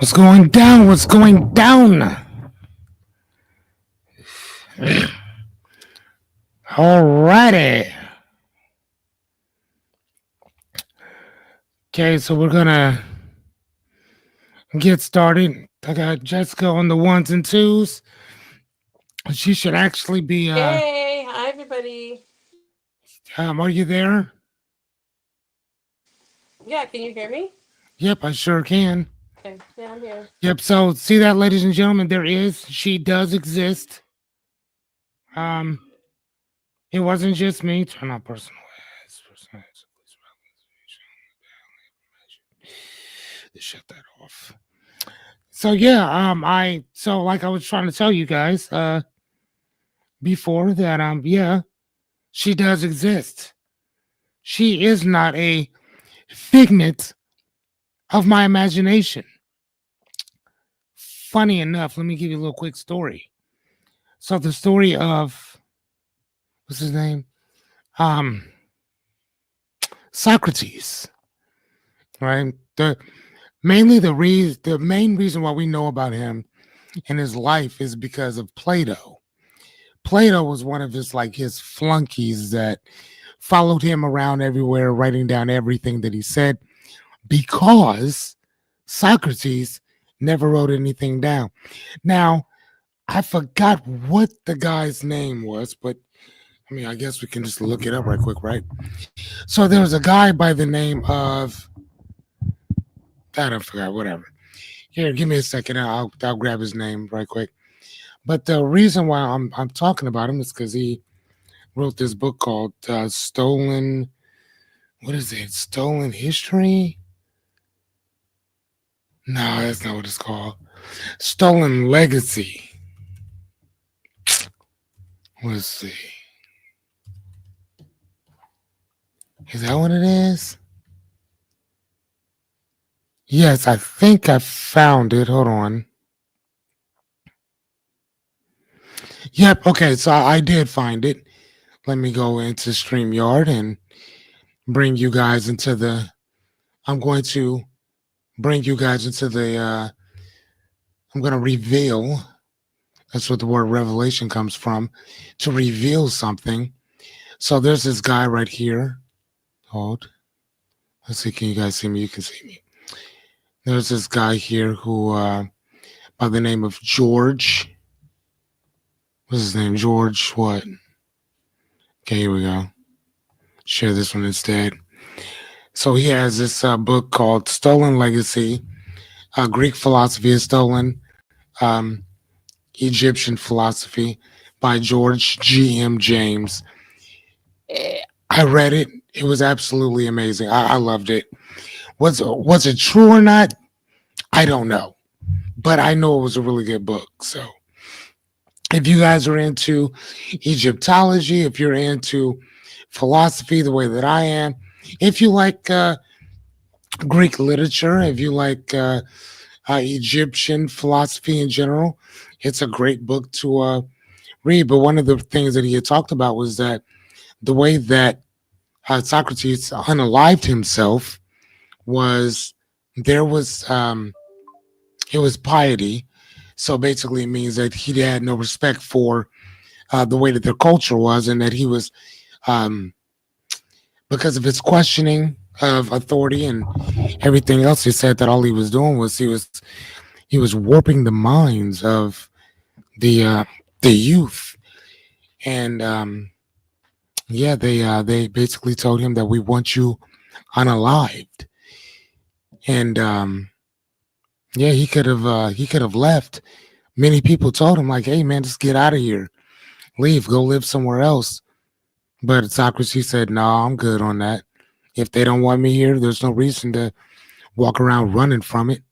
What's going down? What's going down? Alrighty. Okay, so we're gonna get started. I got Jessica on the ones and twos. She should actually be Hey, hi everybody. are you there? Yeah, can you hear me? Yep, I sure can. Okay, yeah, I'm here. Yep, so see that, ladies and gentlemen, she does exist. Um, it wasn't just me. Turn on personal ads. Shut that off. So yeah, like I was trying to tell you guys, before that, yeah, she does exist. She is not a figment of my imagination. Funny enough, let me give you a little quick story. So the story of what's his name? Um Socrates, right? The main reason why we know about him and his life is because of Plato. Plato was one of his flunkies that followed him around everywhere, writing down everything that he said because Socrates never wrote anything down. Now, I forgot what the guy's name was, but I mean, I guess we can just look it up right quick, right? So there was a guy by the name of I don't forgot, whatever. Here, give me a second. I'll grab his name right quick. But the reason why I'm talking about him is because he wrote this book called Stolen. What is it? Stolen History? No, that's not what it's called. Stolen Legacy. Let's see. Is that what it is? Yes, I think I found it. Hold on. Yep. Okay. So I did find it. Let me go into StreamYard and bring you guys into the. I'm going to bring you guys into the. I'm going to reveal. That's what the word revelation comes from. To reveal something. So there's this guy right here. Hold. Let's see. Can you guys see me? You can see me. There's this guy here who, by the name of George. What's his name? George what? Okay, here we go. Share this one instead. So he has this book called Stolen Legacy. Greek philosophy is stolen. Um, Egyptian philosophy by George G.M. James. I read it. It was absolutely amazing. I loved it. Was it true or not? I don't know, but I know it was a really good book. So if you guys are into Egyptology, if you're into philosophy the way that I am, if you like Greek literature, if you like Egyptian philosophy in general, it's a great book to read. But one of the things that he had talked about was that the way that Socrates unalived himself was there was it was piety. So basically, it means that he had no respect for the way that their culture was, and that he was um, because of his questioning of authority and everything else. He said that all he was doing was he was warping the minds of the the youth, and yeah, they basically told him that we want you unalived, and yeah, he could have left. Many people told him like, "Hey, man, just get out of here, leave, go live somewhere else." But Socrates said, "No, I'm good on that. If they don't want me here, there's no reason to walk around running from it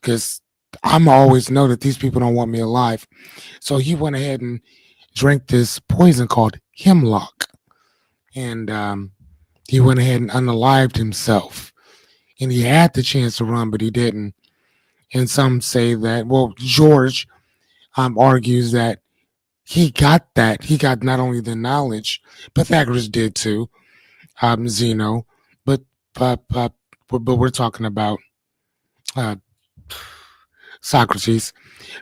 because I'm always know that these people don't want me alive." So he went ahead and drank this poison called hemlock, and he went ahead and unalived himself. And he had the chance to run, but he didn't. And some say that, well, George argues that he got not only the knowledge, Pythagoras did too, Zeno, but but but, but we're talking about uh, Socrates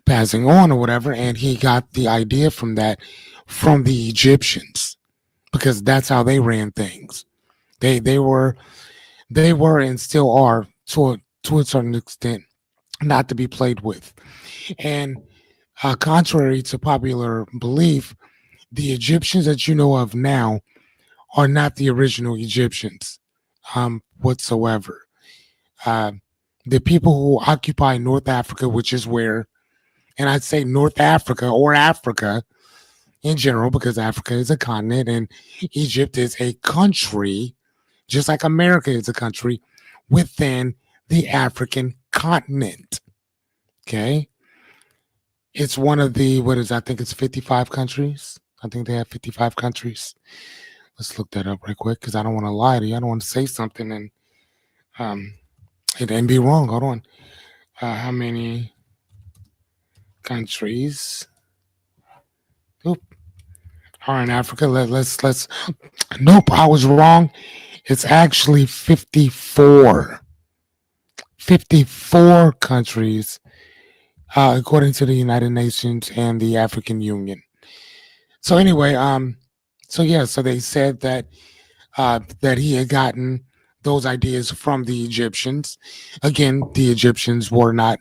passing on or whatever, and he got the idea from that from the Egyptians because that's how they ran things. They were and still are to a certain extent not to be played with. And contrary to popular belief, the Egyptians that you know of now are not the original Egyptians whatsoever. Uh, the people who occupy North Africa, which is where, and I'd say North Africa or Africa in general, because Africa is a continent and Egypt is a country, just like America is a country within the African continent. Okay. It's one of the, what is, I think it's 55 countries. I think they have 55 countries. Let's look that up right quick because I don't want to lie to you. I don't want to say something um, and be wrong. Hold on. How many countries oop, are in Africa? Let's. Nope, I was wrong. It's actually 54. 54 countries, according to the United Nations and the African Union. So anyway, so yeah, so they said that he had gotten those ideas from the Egyptians. Again, the Egyptians were not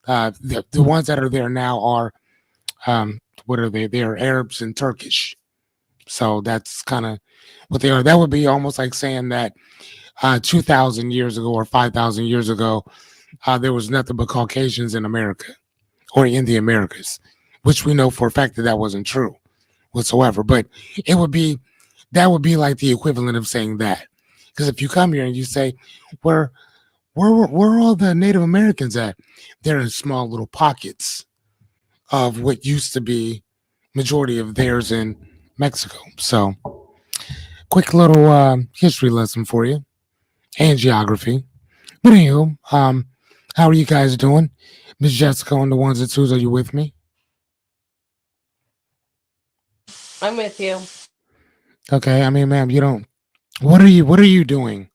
the ones that are there now are what are they? They are Arabs and Turkish. So that's kind of what they are. That would be almost like saying that 2,000 years ago or 5,000 years ago, there was nothing but Caucasians in America or in the Americas, which we know for a fact that that wasn't true whatsoever. But it would be that would be like the equivalent of saying that. Because if you come here and you say, where where are all the Native Americans at? They're in small little pockets of what used to be majority of theirs in Mexico. So quick little history lesson for you and geography. But anywho, how are you guys doing? Miss Jessica on the ones and twos, are you with me? I'm with you. Okay, I mean, ma'am, you don't. What are you doing?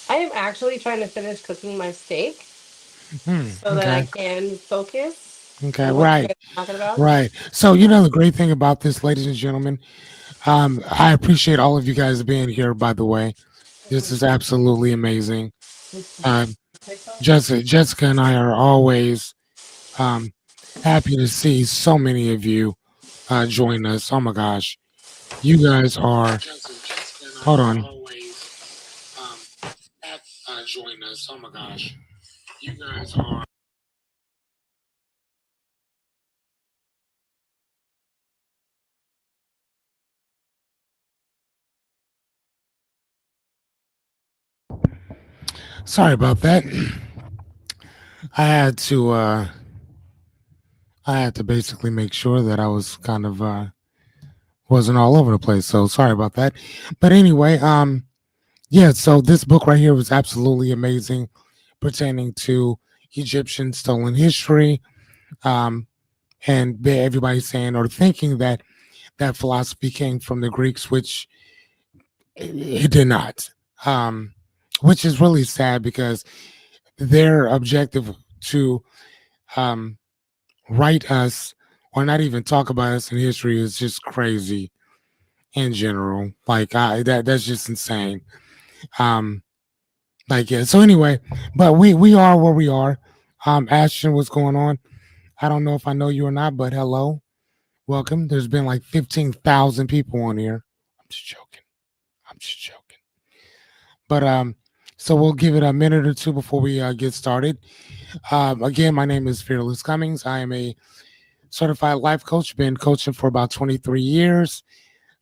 I am actually trying to finish cooking my steak so that I Okay. can focus Okay. on what you Right. guys are talking about. Right. So you know the great thing about this, ladies and gentlemen, I appreciate all of you guys being here. By the way, this is absolutely amazing. Um, Jessica and I are always um, happy to see so many of you join us. Oh my gosh, you guys are. Hold on. Join us. Oh my gosh, you guys are. Sorry about that. I had to. I had to basically make sure that I was kind of wasn't all over the place. So sorry about that. But anyway, yeah. So this book right here was absolutely amazing, pertaining to Egyptian stolen history. Um, and everybody's saying or thinking that that philosophy came from the Greeks, which it did not. Um, which is really sad because their objective to um, write us or not even talk about us in history is just crazy in general. Like that's just insane. Um, like yeah. So anyway, but we are where we are. Ashton, what's going on? I don't know if I know you or not, but hello, welcome. There's been like 15,000 people on here. I'm just joking. I'm just joking. But so we'll give it a minute or two before we get started. Again, my name is Fearless Cummings. I am a certified life coach. Been coaching for about 23 years.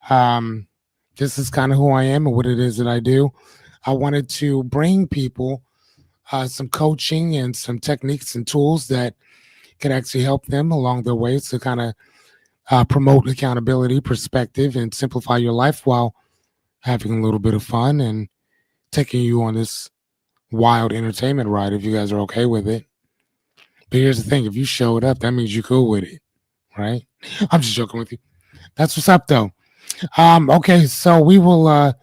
Um, this is kind of who I am and what it is that I do. I wanted to bring people some coaching and some techniques and tools that could actually help them along their way to kind of promote accountability, perspective, and simplify your life while having a little bit of fun and taking you on this wild entertainment ride if you guys are okay with it. But here's the thing, if you showed up, that means you're cool with it, right? I'm just joking with you. That's what's up though. Okay, so we will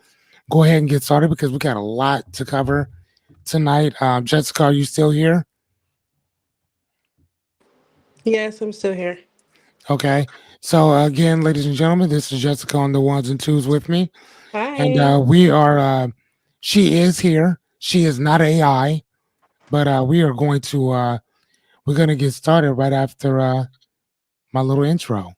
go ahead and get started because we got a lot to cover tonight. Jessica, are you still here? Yes, I'm still here. Okay. So again, ladies and gentlemen, this is Jessica on the ones and twos with me, and Hi. we are. She is here. She is not AI, but we are going to. We're going to get started right after my little intro.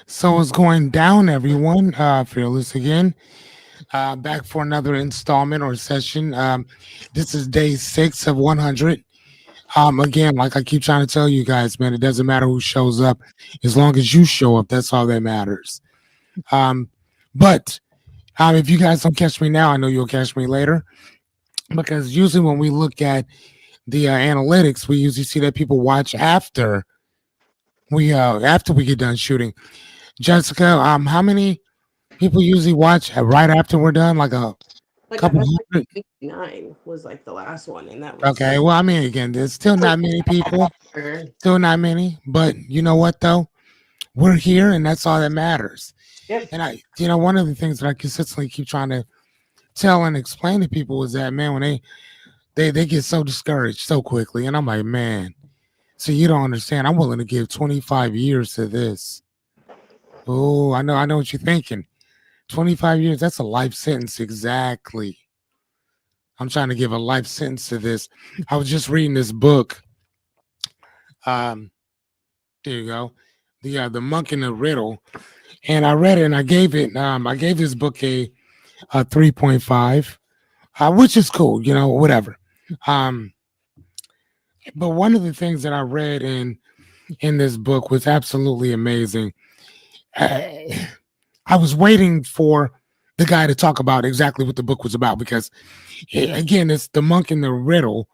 So what's going down, everyone? Fearless again. Back for another installment or session. This is day 6 of 100. Again, like I keep trying to tell you guys, man, it doesn't matter who shows up, as long as you show up. That's all that matters. Um, but if you guys don't catch me now, I know you'll catch me later, because usually when we look at the analytics, we usually see that people watch after we get done shooting. Jessica, how many people usually watch right after we're done? Like a Like couple I think hundred. 89 was like the last one, and that was Okay, well, I mean, again, there's still not many people, Sure. still not many, but you know what though? We're here, and that's all that matters. Yep. And one of the things that I consistently keep trying to tell and explain to people is that, man, when they get so discouraged so quickly, and I'm like, man, so you don't understand. I'm willing to give 25 years to this. Oh, I know what you're thinking. 25 years, that's a life sentence exactly. I'm trying to give a life sentence to this. I was just reading this book. Um, there you go. The Monk and the Riddle, and I read it and I gave this book a 3.5, which is cool, whatever. Um, but one of the things that I read in this book was absolutely amazing. I, I was waiting for the guy to talk about exactly what the book was about, because again, it's the Monk and the Riddle,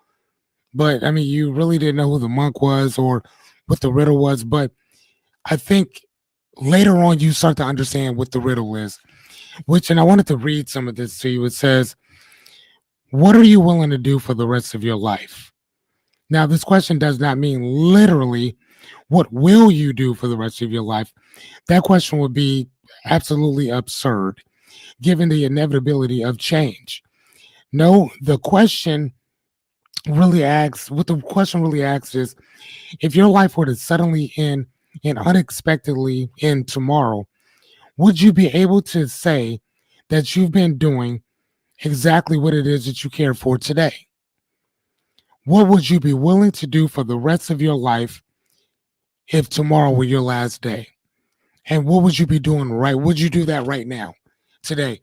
but I mean, you really didn't know who the monk was or what the riddle was. But I think later on you start to understand what the riddle is, and I wanted to read some of this to you. It says, what are you willing to do for the rest of your life? Now, this question does not mean literally what will you do for the rest of your life. That question would be absolutely absurd given the inevitability of change. No, the question really asks is, if your life were to suddenly end and unexpectedly end tomorrow, would you be able to say that you've been doing exactly what it is that you care for today? What would you be willing to do for the rest of your life if tomorrow were your last day? And what would you be doing right? Would you do that right now, today?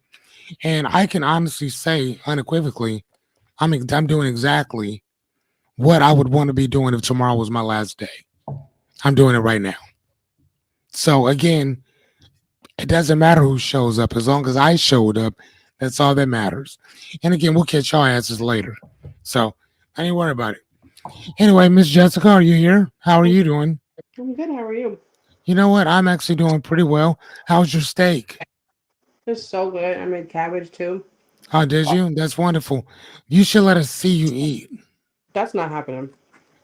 And I can honestly say unequivocally, I'm doing exactly what I would want to be doing if tomorrow was my last day. I'm doing it right now. So again, it doesn't matter who shows up, as long as I showed up. That's all that matters. And again, we'll catch y'all asses later. So I ain't worry about it. Anyway, Miss Jessica, are you here? How are you doing? I'm good. How are you? You know what? I'm actually doing pretty well. How's your steak? It's so good. I made cabbage too. Oh, did you? That's wonderful. You should let us see you eat. That's not happening.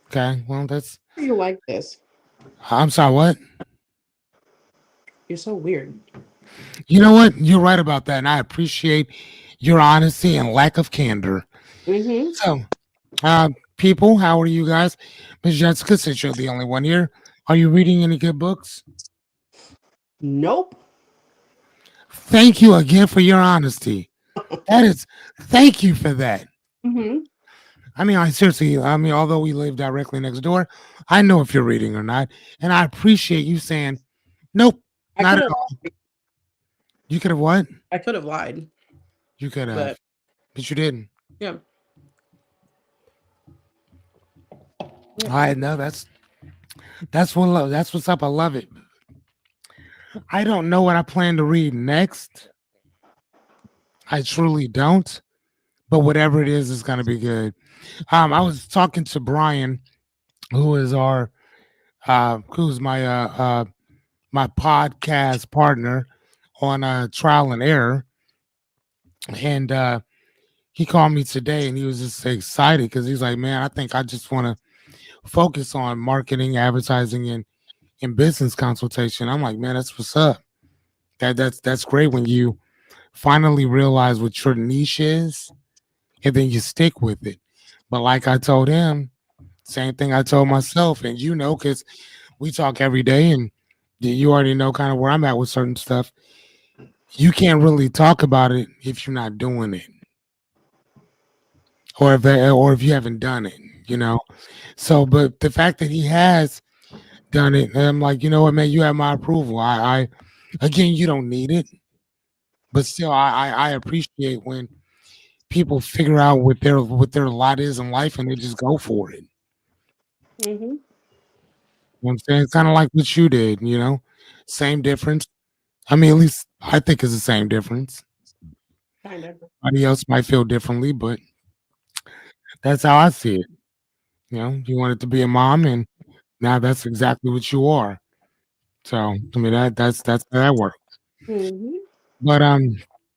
Okay. Well, that's. You like this? I'm sorry. What? You're so weird. You know what? You're right about that, and I appreciate your honesty and lack of candor. Mm-hmm. So, people, how are you guys? Miss Jessica, since you're the only one here, are you reading any good books? Nope. Thank you again for your honesty. Thank you for that. Mm-hmm. I mean, although we live directly next door, I know if you're reading or not. And I appreciate you saying, nope, I not could at have. all. You could have what? I could have lied, You could have, but but you didn't. yeah. Yeah. I know that's what's up. I love it. I don't know what I plan to read next. I truly don't. But whatever it is going to be good. I was talking to Brian, who is who's my podcast partner on Trial and Error. And he called me today, and he was just excited because he's like, "Man, I think I just want to focus on marketing, advertising, and business consultation." I'm like, "Man, that's what's up. That's great when you finally realize what your niche is, and then you stick with it." But like I told him, same thing I told myself, and because we talk every day, and you already know kind of where I'm at with certain stuff. You can't really talk about it if you're not doing it, or if you haven't done it. You know. So, but the fact that he has done it, and I'm like, you know what, man, you have my approval. Again, you don't need it, but still, I appreciate when people figure out what their lot is in life and they just go for it. Hmm. You know what I'm saying? It's kind of like what you did, same difference. I mean, at least I think it's the same difference. Kind of. Somebody else might feel differently, but that's how I see it. You wanted to be a mom, and now that's exactly what you are. So, I mean, that's how that works. Hmm. But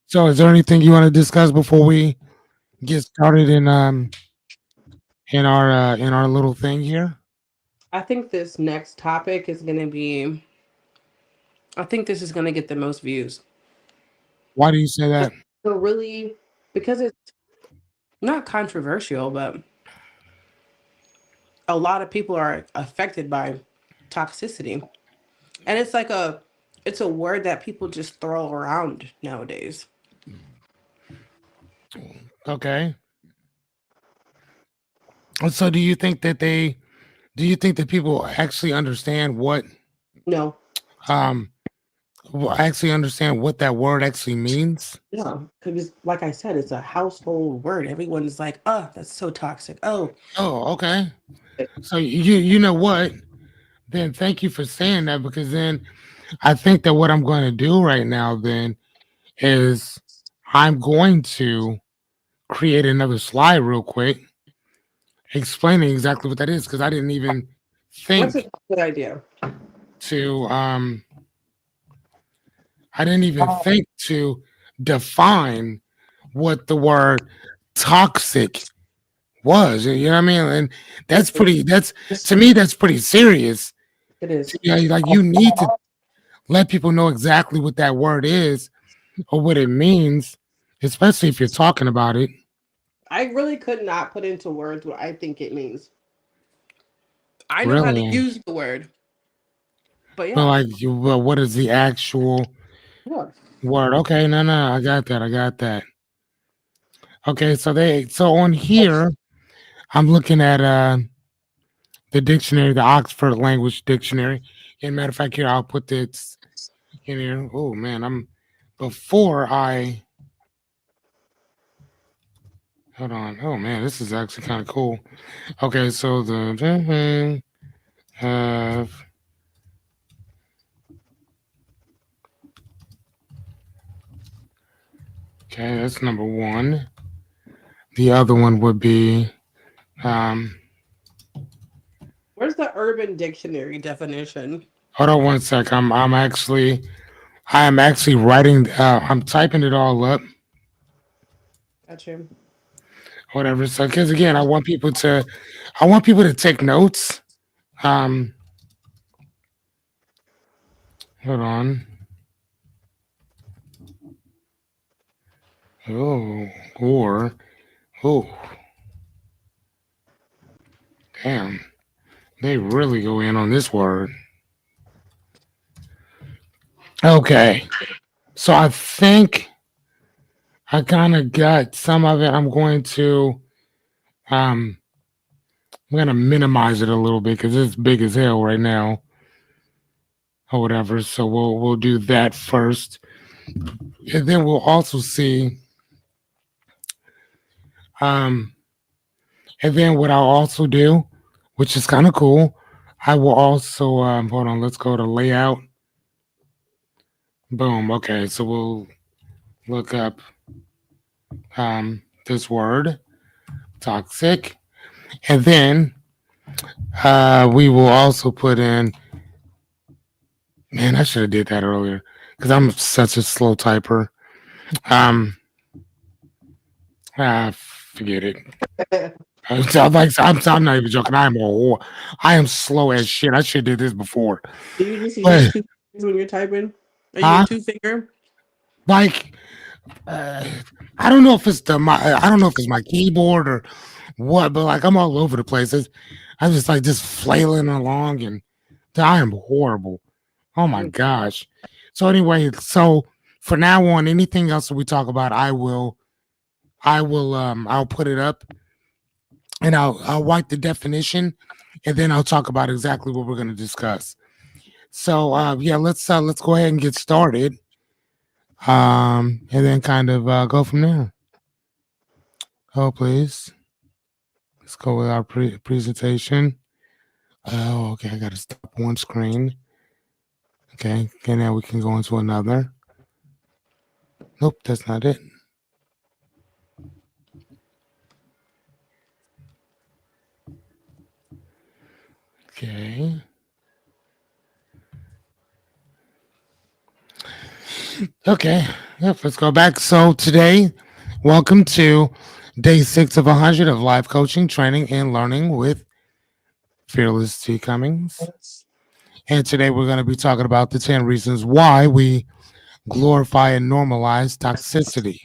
so is there anything you want to discuss before we get started in our little thing here? I think this next topic is going to be, I think this is going to get the most views. Why do you say that? So, really, because it's not controversial, but a lot of people are affected by toxicity. And it's a word that people just throw around nowadays. Okay. So do you think that people actually understand No, um actually understand what that word actually means? no, because like I said, it's a household word. Everyone's like, "Oh, that's so toxic." Oh, Oh, okay. So you know what? Then thank you for saying that, because then I think that what I'm going to do right now then is I'm going to create another slide real quick explaining exactly what that is, because I didn't even that's a think good idea. to I didn't even think to define what the word toxic was. You know what I mean? And that's to me that's pretty serious. It is. Like you need to let people know exactly what that word is or what it means, especially if you're talking about it. I really could not put into words what I think it means. I know how to Really. use the word, but But yeah, like well, what is the actual yeah. word? Okay, no, I got that. I got that. Okay, so on here I'm looking at the dictionary, the Oxford Language Dictionary. And matter of fact, here I'll put this in here. Oh man, before I hold on. Oh man, this is actually kind of cool. Okay, so the have okay, that's number one. The other one would be um. Where's the Urban Dictionary definition? Hold on one sec. I am actually writing. I'm typing it all up. Gotcha. Whatever. So, because again, I want people to take notes. Um, hold on. Oh, or oh, damn. They really go in on this word. Okay. So I think I kind of got some of it. Um I'm gonna minimize it a little bit because it's big as hell right now or whatever. So we'll do that first, and then we'll also see. Um, and then what I'll also do, which is kind of cool, I will also hold on. Let's go to layout. Boom. Okay. So we'll look up this word toxic, and then we will also put in. Man, I should have did that earlier because I'm such a slow typer. Um, Forget it. I'm not even joking. I am a whore. I am slow as shit. I should have did this before. Do you just use But two fingers when you're typing? Are you a huh? two finger? Like uh, I don't know if it's I don't know if it's my keyboard or what, but like I'm all over the place. I'm just flailing along, and I am horrible. Oh my Mm. gosh. So anyway, so for now on, anything else that we talk about, I'll put it up and I'll write the definition, and then I'll talk about exactly what we're going to discuss. So yeah, let's go ahead and get started, and then kind of go from there. Oh please, let's go with our presentation. Oh, okay, I got to stop one screen. Okay, now we can go into another. Nope, that's not it. Okay. Okay. Yep. Let's go back. So today, welcome to day 6 of 100 of live coaching, training, and learning with Fearless T. Cummings. And today we're going to be talking about the 10 reasons why we glorify and normalize toxicity.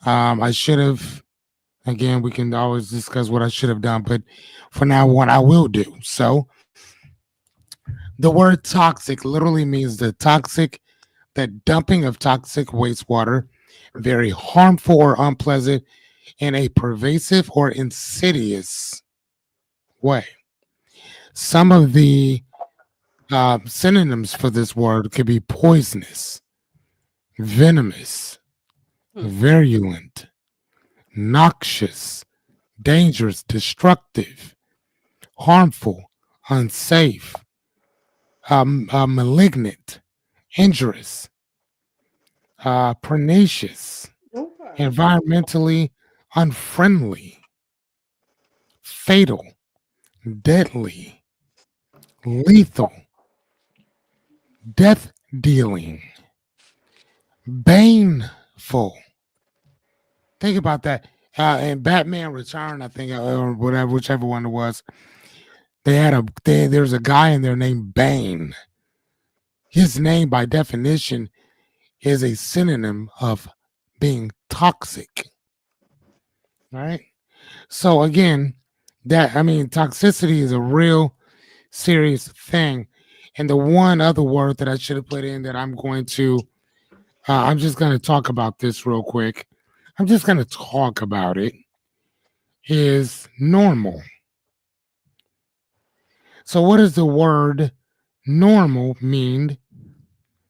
I should have, again, we can always discuss what I should have done, but for now, what I will do. So the word toxic literally means the dumping of toxic wastewater, very harmful or unpleasant in a pervasive or insidious way. Some of the synonyms for this word could be poisonous, venomous, Hmm. virulent, noxious, dangerous, destructive, harmful, unsafe, malignant, injurious, pernicious, Okay. environmentally unfriendly, fatal, deadly, lethal, death dealing, baneful. Think about that. In Batman Return, I think, or whatever, whichever one it was, there's a guy in there named Bane. His name, by definition, is a synonym of being toxic. Right. So again, toxicity is a real serious thing. And the one other word that I should have put in that I'm just going to talk about this real quick. I'm just going to talk about it is normal. So, what does the word normal mean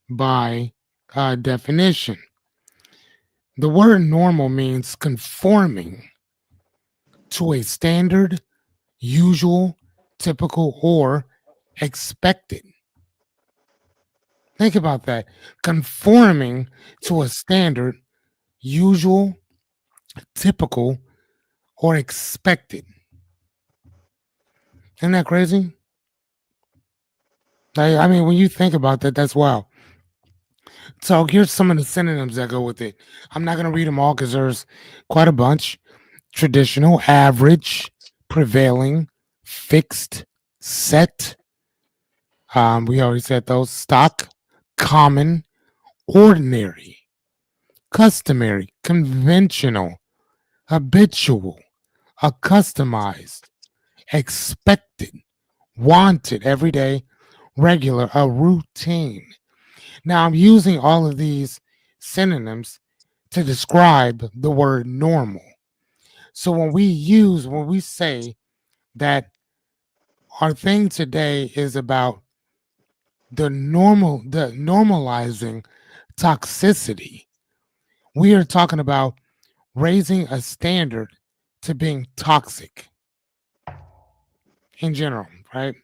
by definition? The word normal means conforming to a standard, usual, typical, or expected. Think about that. Conforming to a standard, usual, typical, or expected. Isn't that crazy? When you think about that, that's wild. So here's some of the synonyms that go with it. I'm not going to read them all because there's quite a bunch. Traditional, average, prevailing, fixed, set. We already said those. Stock, common, ordinary, customary, conventional, habitual, customized, expected, wanted, everyday, regular, a routine. Now, I'm using all of these synonyms to describe the word normal. So when we say that our thing today is about the normalizing toxicity, we are talking about raising a standard to being toxic in general, right?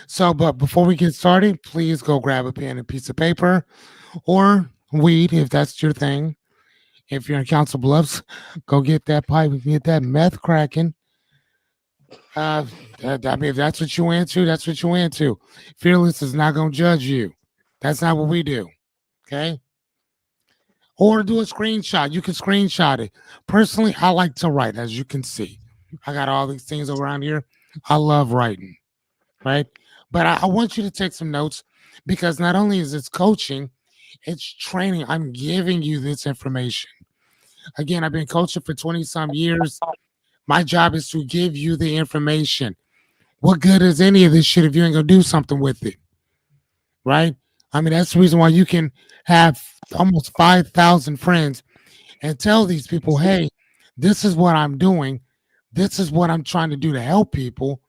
So, but before we get started, please go grab a pen and piece of paper or weed if that's your thing. If you're in Council Bluffs, go get that pipe and get that meth cracking. Uh, if that's what you into, that's what you into. Fearless is not going to judge you. That's not what we do. Okay. or do a screenshot. You can screenshot it. Personally, I like to write, as you can see. I got all these things around here. I love writing, right? But I want you to take some notes because not only is this coaching, it's training. I'm giving you this information. Again, I've been coaching for 20 some years. My job is to give you the information. What good is any of this shit if you ain't gonna do something with it? Right? I mean, that's the reason why you can have almost 5,000 friends and tell these people, hey, this is what I'm doing. This is what I'm trying to do to help people.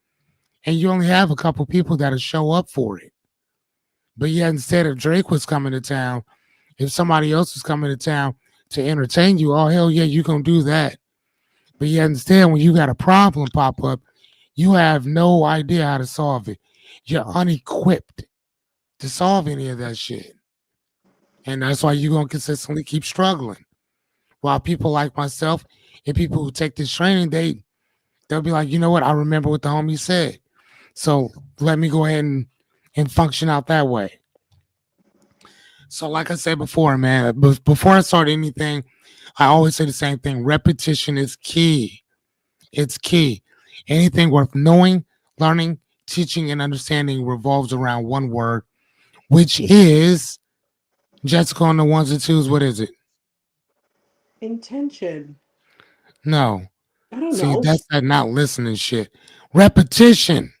And you only have a couple people that'll show up for it. But yet, instead of Drake was coming to town, if somebody else was coming to town to entertain you, oh, hell yeah, you going to do that. But yet, instead, when you got a problem pop up, you have no idea how to solve it. You're unequipped to solve any of that shit. And that's why you're going to consistently keep struggling. While people like myself and people who take this training, they'll be like, you know what? I remember what the homie said. So let me go ahead and function out that way. So, like I said before, man, before I start anything, I always say the same thing. Repetition is key. It's key. Anything worth knowing, learning, teaching, and understanding revolves around one word, which is Jessica on the ones and twos. What is it? Intention. No. I don't See, know. that's that not listening shit. Repetition.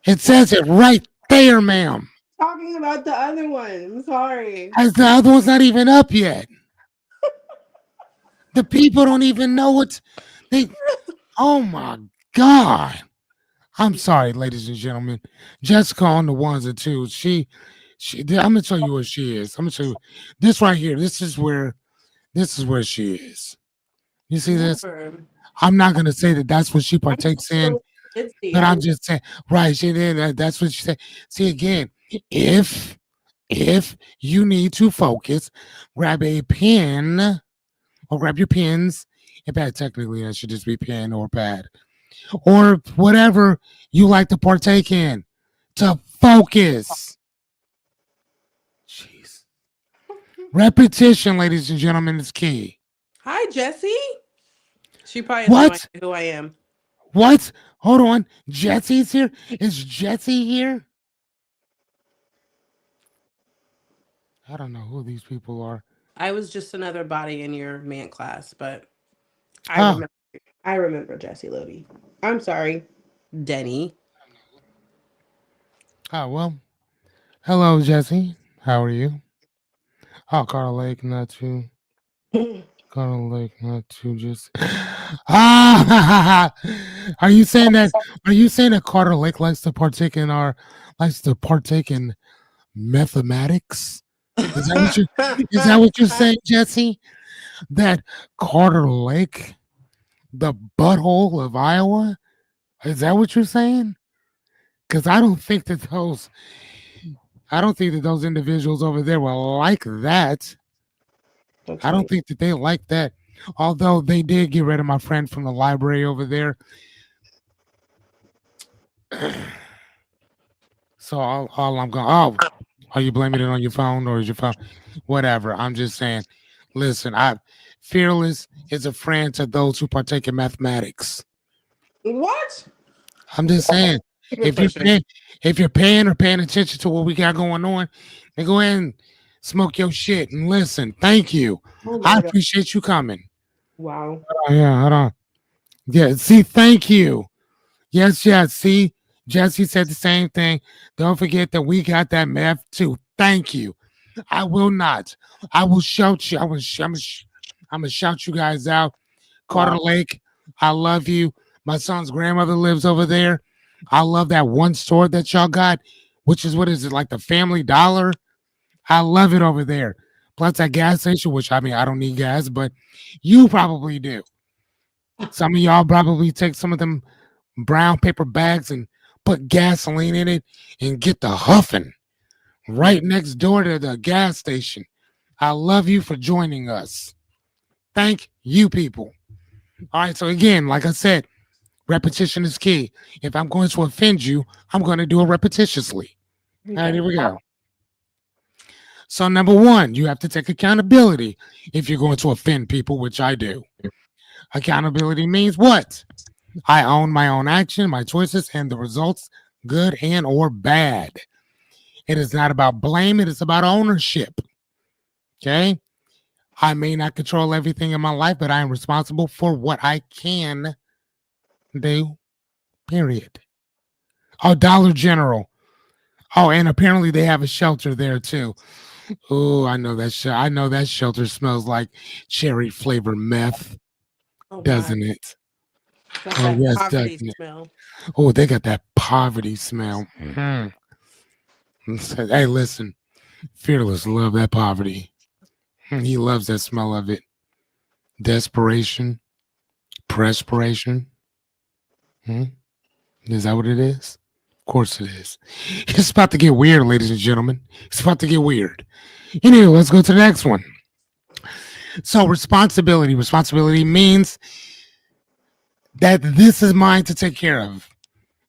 It says it right there, ma'am. Talking about the other one. I'm sorry. As the other one's not even up yet. The people don't even know what they. Oh my god! I'm sorry, ladies and gentlemen. Jessica on the ones and twos. She. I'm gonna tell you what she is. I'm gonna tell you this right here. This is where she is. You see this? Never. I'm not gonna say that that's what she I'm partakes in, so ditzy. but I'm just saying, right? She did. That's what she said. See again, if you need to focus, grab a pen or grab your pens. In fact, technically, that should just be pen or pad or whatever you like to partake in to focus. Jeez. Repetition, ladies and gentlemen, is key. Hi, Jesse. She probably has no What? idea who I am. What? Hold on. Jesse's here? Is Jesse here? I don't know who these people are. I was just another body in your man class, but I Oh, remember. I remember Jesse Lobby. I'm sorry, Denny. oh well. Hello, Jesse. How are you? Oh, Carl Lake, not too. Carl Lake, not too. Just ah. Are you saying that? Are you saying that Carter Lake likes to partake in mathematics? Is that what you? Is that what you're saying, Jesse? That Carter Lake, the butthole of Iowa? Is that what you're saying? Because I don't think that those individuals over there will like that. That's I don't funny. think that they like that. Although they did get rid of my friend from the library over there. So all I'm going, oh, are you blaming it on your phone or is your phone? Whatever. I'm just saying, listen, fearless is a friend to those who partake in mathematics. What? I'm just saying, Good if you're question. paying, if you're paying or paying attention to what we got going on, then go ahead and smoke your shit and listen. Thank you. Oh I my god! appreciate you coming. Wow. Oh, yeah, hold on. Yeah, see, thank you. Yes, yes. See, Jesse said the same thing. Don't forget that we got that meth too. Thank you. I will not. I will shout you. I'm gonna shout you guys out. Carter Wow. Lake, I love you. My son's grandmother lives over there. I love that one store that y'all got, which is what is it like the Family Dollar? I love it over there. Plus that gas station, which I mean I don't need gas, but you probably do. Some of y'all probably take some of them brown paper bags and put gasoline in it and get the huffing right next door to the gas station. I love you for joining us. Thank you, people. All right, so again, like I said, repetition is key. If I'm going to offend you, I'm going to do it repetitiously. All right, Okay. here we go. So, number one, you have to take accountability if you're going to offend people, which I do. Accountability means what? I own my own action, my choices, and the results, good and or bad. It is not about blame, it is about ownership. Okay? I may not control everything in my life, but I am responsible for what I can do, period. Oh, Dollar General. Oh, and apparently they have a shelter there too. Oh, I know that. I know that shelter smells like cherry flavored meth, Oh God, doesn't it? got Oh that yes, doesn't poverty it? smell. Oh, they got that poverty smell. Mhm. Hey, listen, Fearless love that poverty. He loves that smell of it. Desperation, perspiration. Hmm? Is that what it is? Of course it is. It's about to get weird, ladies and gentlemen. It's about to get weird. Anyway, let's go to the next one. So, responsibility. Responsibility means that this is mine to take care of,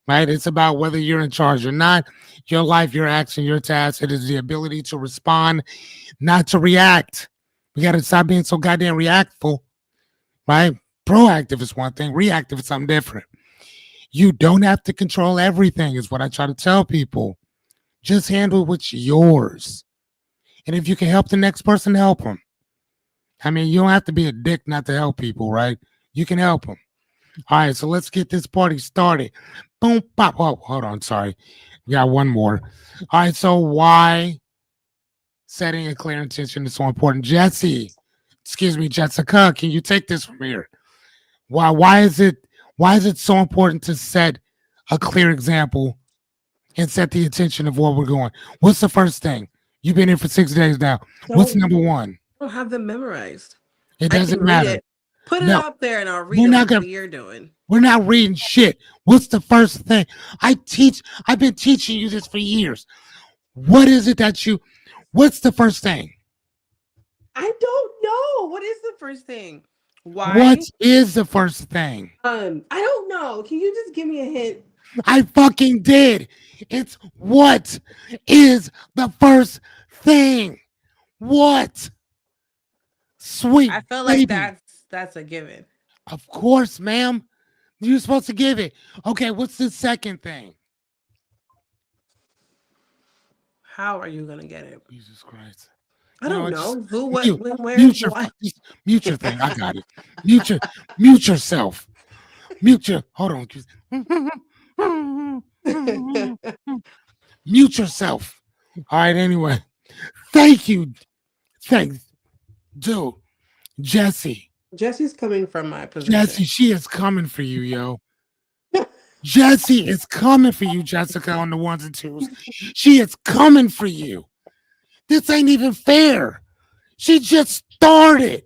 right? It's about whether you're in charge or not. Your life, your action, your task. It is the ability to respond, not to react. We got to stop being so goddamn reactful, right? Proactive is one thing, reactive is something different. You don't have to control everything, is what I try to tell people. Just handle what's yours. And if you can help the next person, help them. I mean, you don't have to be a dick not to help people, right? You can help them. All right, so let's get this party started. Boom, pop. Oh, hold on. Sorry. We got one more. All right, so why setting a clear intention is so important? Jesse, excuse me, Jessica, can you take this from here? Why is it so important to set a clear example and set the intention of where we're going? What's the first thing? You've been here for 6 days now. What's Don't number one? don't have them memorized. It I can doesn't read matter. it. Put it No, up there, and I'll read we're it not like gonna what you're doing. we're not reading shit. What's the first thing? I've been teaching you this for years. What is it that you what's the first thing? I don't know. What is the first thing? What Why? is the first thing? I don't know. Can you just give me a hint? I fucking did. It's what is the first thing? What? I Sweet feel like baby. that's a given. Of course, ma'am. You're supposed to give it. Okay, what's the second thing? How are you gonna get it? Jesus Christ. I You know don't what? Just know. Who, what, mute, when, where, mute your, what? just mute your thing. I got it. Mute your, mute yourself. Mute your. Hold on. Mute yourself. All right. Anyway, thank you. Thanks, dude. Jesse. Jesse's coming from my Jesse, position. she is coming for you, yo. Jesse is coming for you, Jessica, on the ones and twos. She is coming for you. This ain't even fair. She just started.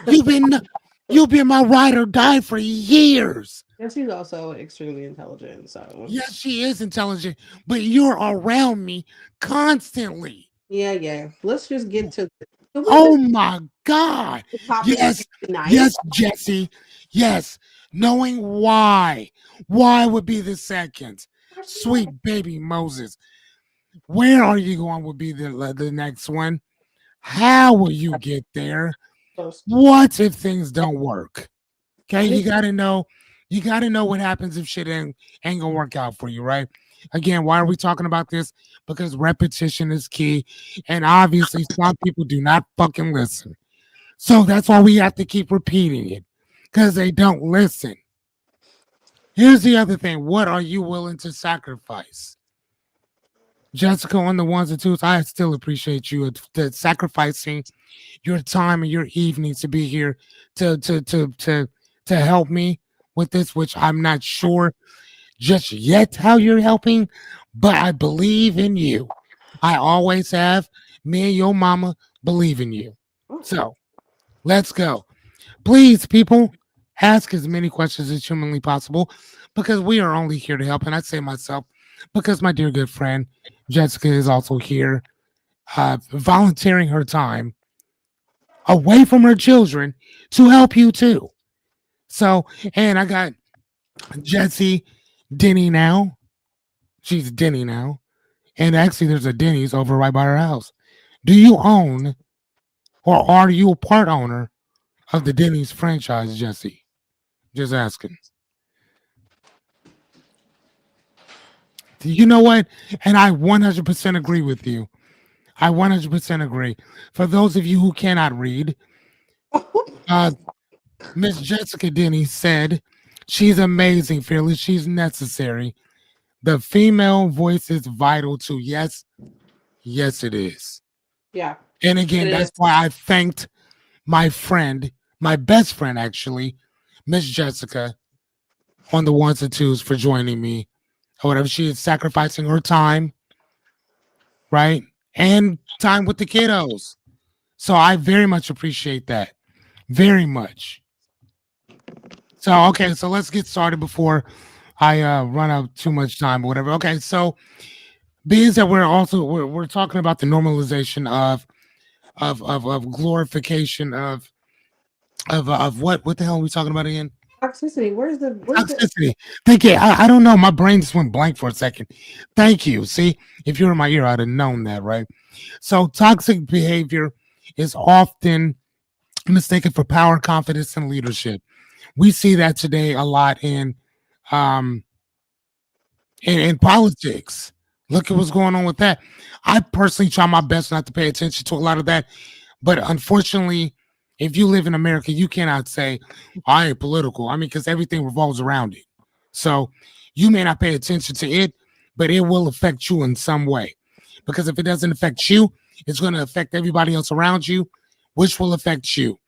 You've been you've been my ride or die for years. Jesse's also extremely intelligent. So Yes, she is intelligent, but you're around me constantly. yeah. Let's just get to. Can we Oh just my God. the topic Yes, tonight? yes, Jesse. Yes. Knowing why. Why would be the second. Sweet baby Moses. Where are you going would be the next one. How will you get there? What if things don't work? Okay, you gotta know what happens if shit ain't gonna work out for you, right? Again, why are we talking about this? Because repetition is key, and obviously some people do not fucking listen. So that's why we have to keep repeating it. Because they don't listen. Here's the other thing. What are you willing to sacrifice? Jessica, on the ones and twos, I still appreciate you sacrificing your time and your evenings to be here to help me with this, which I'm not sure just yet how you're helping, but I believe in you. I always have. Me and your mama believe in you. So let's go. Please, people, ask as many questions as humanly possible because we are only here to help. And I say myself because my dear good friend Jessica is also here, volunteering her time away from her children to help you too. So, and I got Jessie Denny now. She's Denny now. And actually, there's a Denny's over right by her house. Do you own or are you a part owner of the Denny's franchise, Jesse? Just asking. You know what? And I 100% agree with you. I 100% agree. For those of you who cannot read, uh, Miss Jessica Denny said, she's amazing, fearless. She's necessary. The female voice is vital too. Yes, yes, it is. Yeah, And it again, is. that's why I thanked my friend, my best friend, actually, Miss Jessica, on the ones and twos for joining me or whatever. She is sacrificing her time, right? And time with the kiddos. So I very much appreciate that. Very much. So okay, so let's get started before I run out too much time or whatever. Okay, so being that we're talking about the normalization of glorification of what the hell are we talking about again? Toxicity. Where's the Toxicity. Thank you. I don't know. My brain just went blank for a second. Thank you. See, if you were in my ear, I'd have known that, right? So toxic behavior is often mistaken for power, confidence, and leadership. We see that today a lot um in politics. Look at what's going on with that. I personally try my best not to pay attention to a lot of that, but unfortunately, if you live in America, you cannot say I ain't political. I mean, because everything revolves around it. So you may not pay attention to it, but it will affect you in some way. Because if it doesn't affect you, it's going to affect everybody else around you, which will affect you.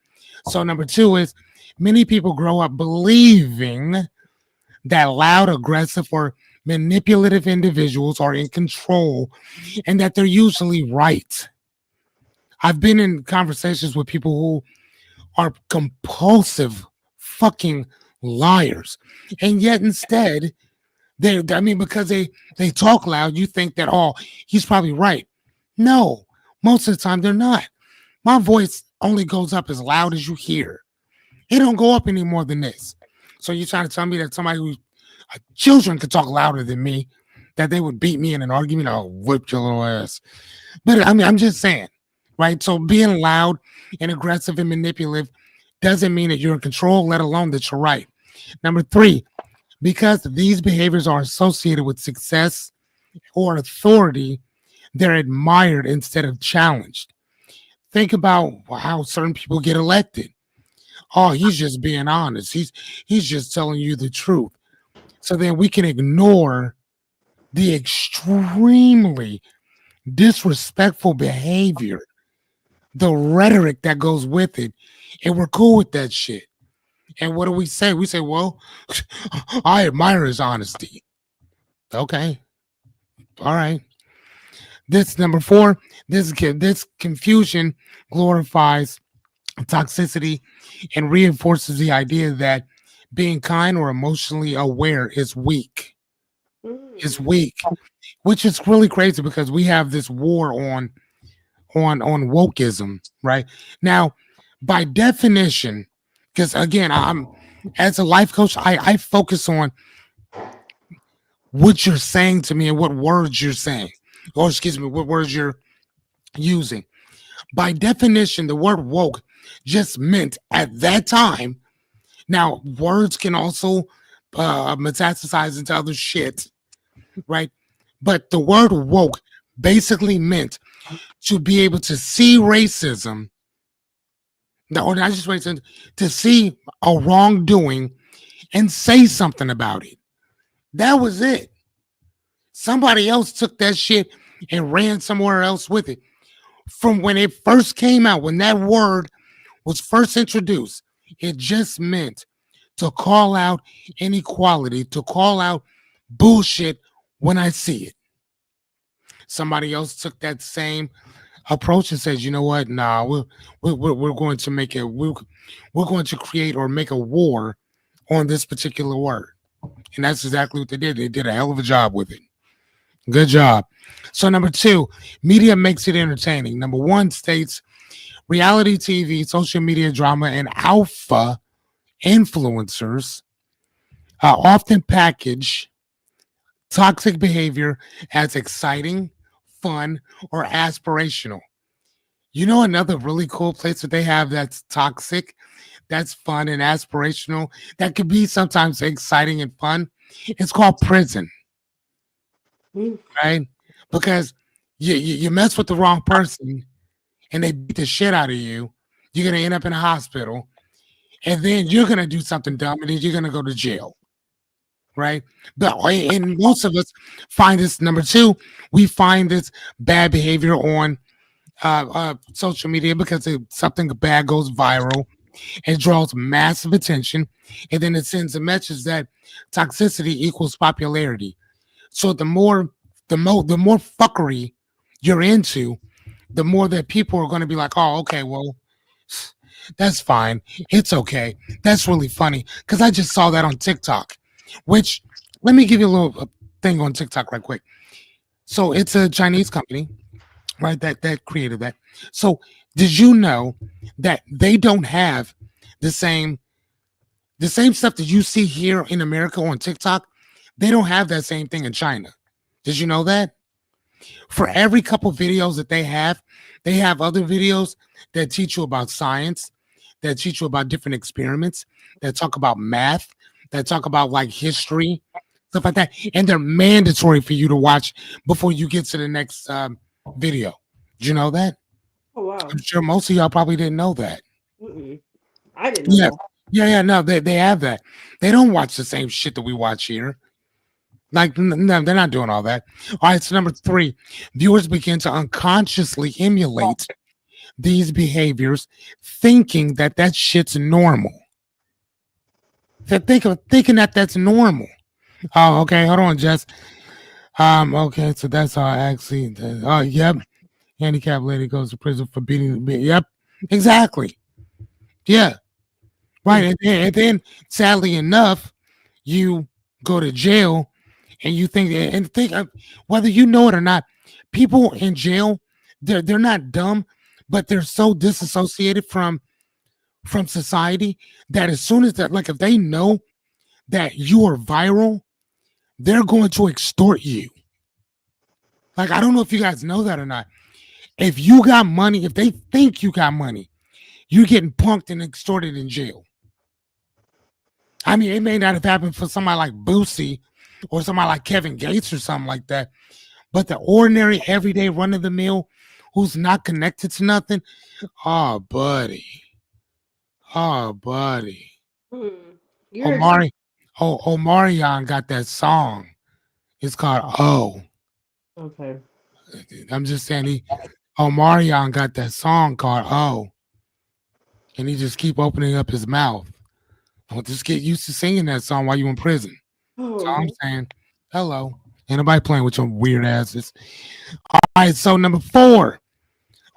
So number two is many people grow up believing that loud, aggressive, or manipulative individuals are in control and that they're usually right. I've been in conversations with people who are compulsive fucking liars. And yet instead, I mean, because they talk loud, you think that, oh, he's probably right. No, most of the time they're not. My voice only goes up as loud as you hear. It don't go up any more than this. So you're trying to tell me that somebody who children could talk louder than me, that they would beat me in an argument? I'll whip your little ass. But I mean, I'm just saying, right? So being loud and aggressive and manipulative doesn't mean that you're in control, let alone that you're right. Number three, because these behaviors are associated with success or authority, they're admired instead of challenged. Think about how certain people get elected. Oh, he's just being honest. He's just telling you the truth. So then we can ignore the extremely disrespectful behavior, the rhetoric that goes with it, and we're cool with that shit. And what do we say? We say, well, I admire his honesty. Okay. All right. This number four, this confusion glorifies toxicity and reinforces the idea that being kind or emotionally aware is weak. Is Mm. weak, which is really crazy because we have this war on wokeism, right? Now, by definition, because again, I'm as a life coach, I focus on what you're saying to me and what words you're saying, or excuse me, what words you're using. By definition, the word woke just meant at that time. Now, words can also metastasize into other shit, right? But the word woke basically meant to be able to see racism, or not just racism, to see a wrongdoing and say something about it. That was it. Somebody else took that shit and ran somewhere else with it. From when it first came out, when that word was first introduced, it just meant to call out inequality, to call out bullshit when I see it. Somebody else took that same approach and says, you know what? Nah, we're going to make it. We're going to create or make a war on this particular word, and that's exactly what they did. They did a hell of a job with it. Good job. So number two, media makes it entertaining. Number one states reality TV, social media drama, and alpha influencers often package toxic behavior as exciting, fun, or aspirational. You know another really cool place that they have that's toxic, that's fun and aspirational, that could be sometimes exciting and fun. It's called prison, Mm. right? Because you mess with the wrong person and they beat the shit out of you, you're gonna end up in a hospital, and then you're gonna do something dumb, and then you're gonna go to jail, right? But and most of us find this number two. We find this bad behavior on social media because something bad goes viral. It draws massive attention, and then it sends a message that toxicity equals popularity. So the more fuckery you're into, the more that people are going to be like, oh, okay, well, that's fine. It's okay. That's really funny because I just saw that on TikTok. Which let me give you a little thing on TikTok right quick. So it's a Chinese company, right? That created that. So did you know that they don't have the same stuff that you see here in America on TikTok? They don't have that same thing in China. Did you know that? For every couple videos that they have other videos that teach you about science, that teach you about different experiments, that talk about math, that talk about like history, stuff like that. And they're mandatory for you to watch before you get to the next video. Did you know that? Oh wow. I'm sure most of y'all probably didn't know that. Mm-mm. I didn't know Yeah. that. Yeah, no, they have that. They don't watch the same shit that we watch here. Like, no, they're not doing all that. All right, so number three, viewers begin to unconsciously emulate these behaviors, thinking that that shit's normal. They're thinking that that's normal. Oh, okay, hold on, Jess. Okay, so that's how I actually. Oh, yep. Handicapped lady goes to prison for beating. Yep, exactly. Yeah, right. Mm. And then, sadly enough, you go to jail and you think whether you know it or not, people in jail, they're not dumb, but they're so disassociated from society that as soon as that, like, if they know that you are viral, they're going to extort you. Like, I don't know if you guys know that or not. If you got money, if they think you got money, you're getting punked and extorted in jail. I mean, it may not have happened for somebody like Boosie or somebody like Kevin Gates or something like that. But the ordinary, everyday, run of the mill, who's not connected to nothing, oh, buddy, oh, buddy, Mm. You're Omari, Omarion got that song. It's called Oh. okay. I'm just saying, Omarion got that song called Oh, and he just keep opening up his mouth. Well, just get used to singing that song while you in prison. That's all I'm Oh. saying. Hello, ain't nobody playing with your weird asses. All right, so number four.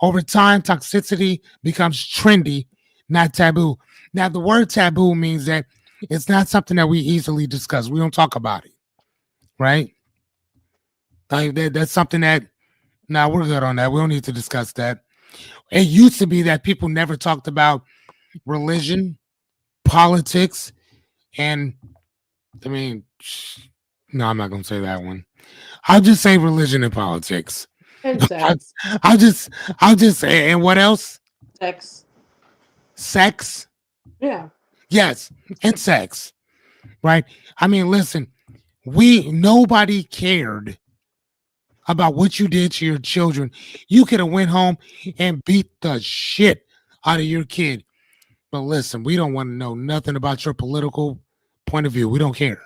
Over time, toxicity becomes trendy, not taboo. Now, the word taboo means that it's not something that we easily discuss. We don't talk about it, right? Like that's something that, now we're good on that. We don't need to discuss that. It used to be that people never talked about religion, politics, and I mean, no, I'm not going to say that one. I'll just say religion and politics. And I, sex. I'll just say, and what else? Sex. Sex. Yeah. Yes, and sex, right? I mean, listen, nobody cared about what you did to your children. You could have went home and beat the shit out of your kid. But listen, we don't want to know nothing about your political point of view. We don't care.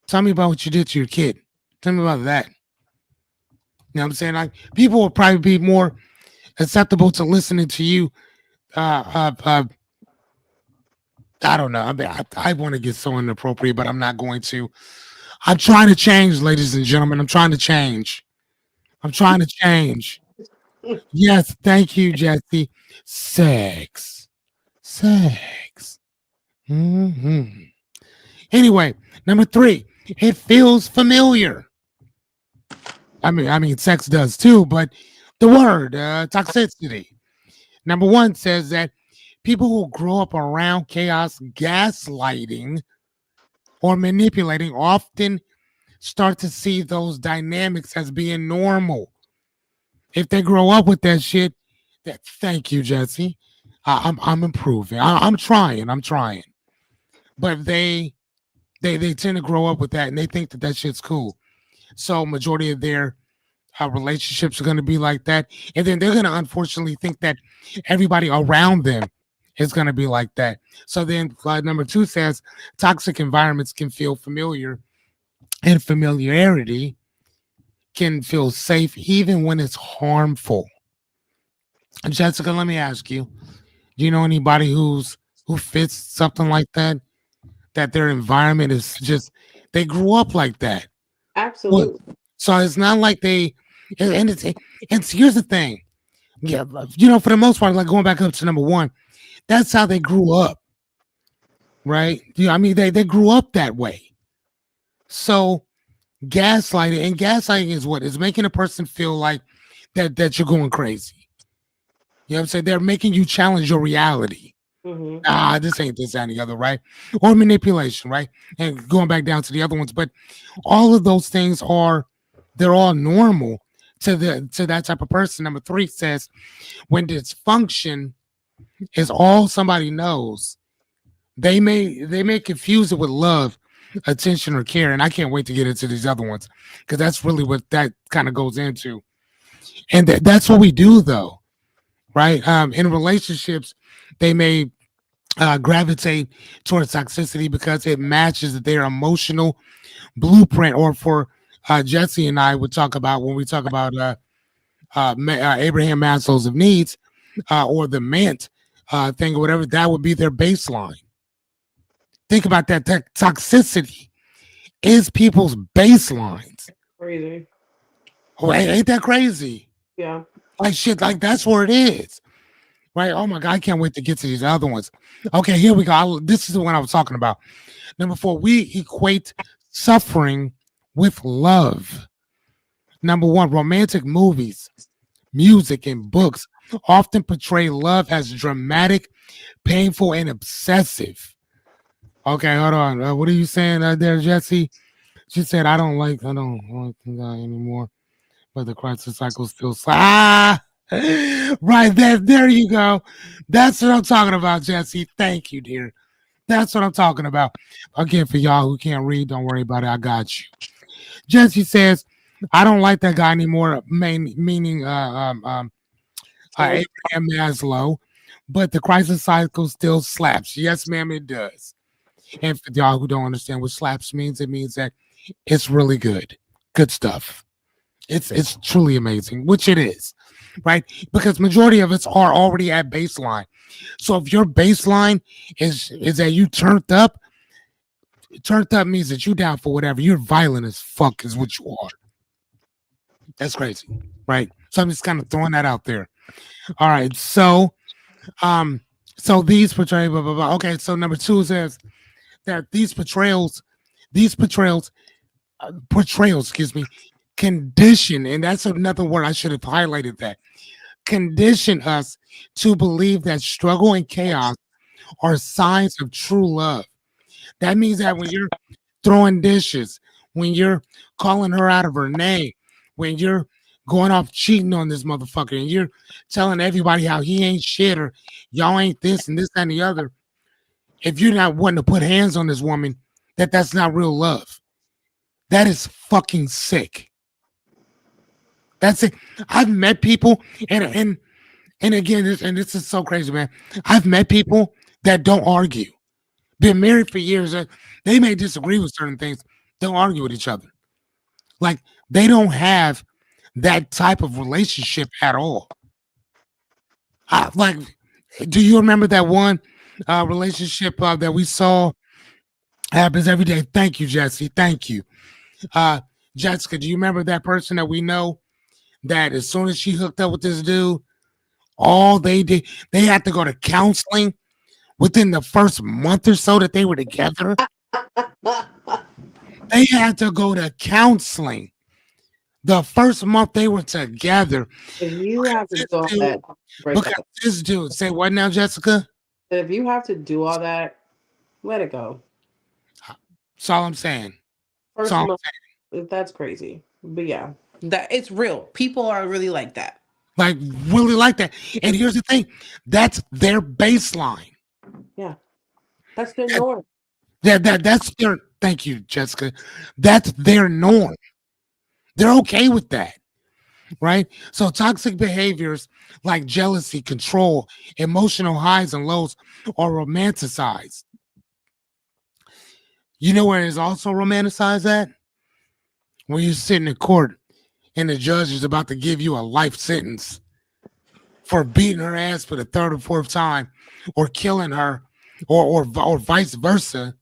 Tell me about what you did to your kid. Tell me about that. You know what I'm saying? Like, people will probably be more acceptable to listening to you. I don't know. I mean, I want to get so inappropriate, but I'm not going to. I'm trying to change, ladies and gentlemen. I'm trying to change. I'm trying to change. Yes, thank you, Jesse. Sex. Sex. Hmm. Anyway, number three, it feels familiar. I mean, sex does too, but the word toxicity. Number one says that people who grow up around chaos, gaslighting, or manipulating often start to see those dynamics as being normal. If they grow up with that shit, Thank you, Jesse. I'm improving. I'm trying. I'm trying. But they tend to grow up with that, and they think that that shit's cool. So majority of their relationships are going to be like that, and then they're going to unfortunately think that everybody around them is going to be like that. So then, number two says toxic environments can feel familiar, and familiarity can feel safe even when it's harmful. Jessica, let me ask you: do you know anybody who fits something like that? That their environment is just they grew up like that. What? Absolutely. So it's not like they and it's here's the thing. Yeah, for the most part, like going back up to number one, that's how they grew up, right? I mean they grew up that way. So gaslighting is what is making a person feel like that you're going crazy. You know what I'm saying? They're making you challenge your reality. Hmm. This ain't this and the other, right? Or manipulation, right? And going back down to the other ones, but all of those things they're all normal to that type of person. Number three says when dysfunction is all somebody knows, they may confuse it with love, attention, or care. And I can't wait to get into these other ones because that's really what that kind of goes into. And that's what we do though, right? In relationships, they may gravitate towards toxicity because it matches their emotional blueprint. Or for Jesse and I would talk about when we talk about Abraham Maslow's of needs or the MANT thing or whatever, that would be their baseline. Think about that. That toxicity is people's baselines. Crazy. Oh, ain't that crazy? Yeah. Like shit, like that's where it is. Right? Oh my God, I can't wait to get to these other ones. Okay, here we go. This is the one I was talking about. Number four, we equate suffering with love. Number one, romantic movies, music, and books often portray love as dramatic, painful, and obsessive. Okay, hold on. What are you saying there, Jesse? She said, I don't like the guy anymore, but the crisis cycle still. Right there you go. That's what I'm talking about, Jesse. Thank you, dear. That's what I'm talking about. Again, for y'all who can't read, don't worry about it. I got you. Jesse says, I don't like that guy anymore, meaning So Abraham Maslow, but the crisis cycle still slaps. Yes, ma'am, it does. And for y'all who don't understand what slaps means, it means that it's really good. Good stuff. It's truly amazing, which it is, right? Because majority of us are already at baseline. So if your baseline is that you turned up means that you down for whatever. You're violent as fuck is what you are. That's crazy, right? So I'm just kind of throwing that out there. All right, um, so these portray blah blah blah. Okay, so number two says that these portrayals, excuse me, condition, and that's another word I should have highlighted that condition us to believe that struggle and chaos are signs of true love. That means that when you're throwing dishes, when you're calling her out of her name, when you're going off cheating on this motherfucker, and you're telling everybody how he ain't shit or y'all ain't this and this and the other, if you're not wanting to put hands on this woman, that's not real love. That is fucking sick. That's it. I've met people, and again, this is so crazy, man. I've met people that don't argue. Been married for years. They may disagree with certain things. Don't argue with each other. Like they don't have that type of relationship at all. Like, do you remember that one relationship that we saw happens every day? Thank you, Jesse. Thank you, uh, Jessica. Do you remember that person that we know that as soon as she hooked up with this dude, all they did they had to go to counseling within the first month or so that they were together. They had to go to counseling the first month they were together. if you have to This do all dude, that, break because up. this dude, say what now, Jessica? If you have to do all that, let it go. That's all I'm saying. That's First all I'm month, that's crazy. But yeah, that it's real. People are really like that. like really like that. And here's the thing, that's their baseline. Yeah. That's the norm. That's their. Thank you, Jessica. That's their norm. They're okay with that, right? So toxic behaviors like jealousy, control, emotional highs and lows are romanticized. You know where it's also romanticized at? When you're sitting in court and the judge is about to give you a life sentence for beating her ass for the third or fourth time, or killing her, or vice versa,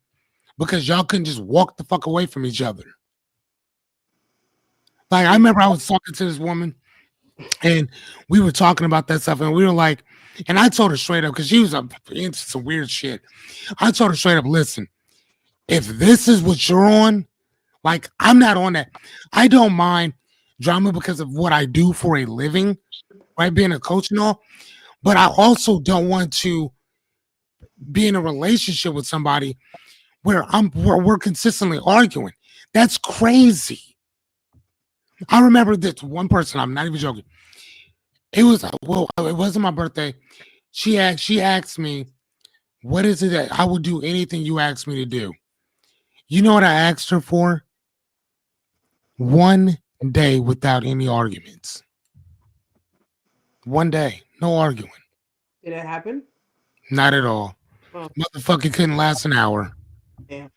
because y'all couldn't just walk the fuck away from each other. Like I remember I was talking to this woman and we were talking about that stuff, and we were like, and I told her straight up because she was into some weird shit. I told her straight up, listen, if this is what you're on, like I'm not on that. I don't mind drama because of what I do for a living, right? Being a coach and all, but I also don't want to be in a relationship with somebody where we're consistently arguing. That's crazy. I remember this one person. I'm not even joking. It was well, it wasn't my birthday. She asked me, "What is it that I would do anything you ask me to do?" You know what I asked her for? 1 day without any arguments. 1 day, no arguing, Did it happen? not at all. Oh, Motherfucker couldn't last an hour. damn.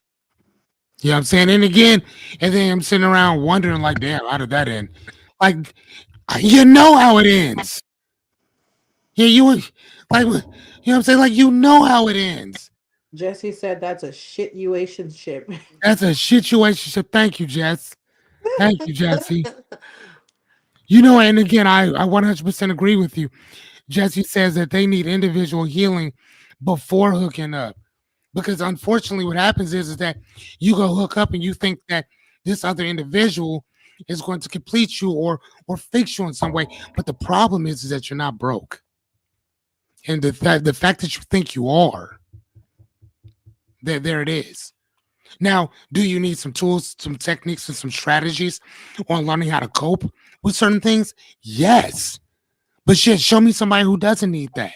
You know what I'm saying? And again, and then I'm sitting around wondering, like, damn, how did that end? Like, you know how it ends. Yeah, like, you know what I'm saying? Like, you know how it ends. Jesse said that's a shit-uation-ship. That's a situation. So thank you, Jess. Thank you, Jesse. You know, and again, I 100% agree with you. Jesse says that they need individual healing before hooking up. Because unfortunately, what happens is that you go hook up and you think that this other individual is going to complete you or fix you in some way. But the problem is that you're not broke. And the fact that you think you are, there it is. Now, do you need some tools, some techniques, and some strategies on learning how to cope with certain things? Yes. But shit, show me somebody who doesn't need that.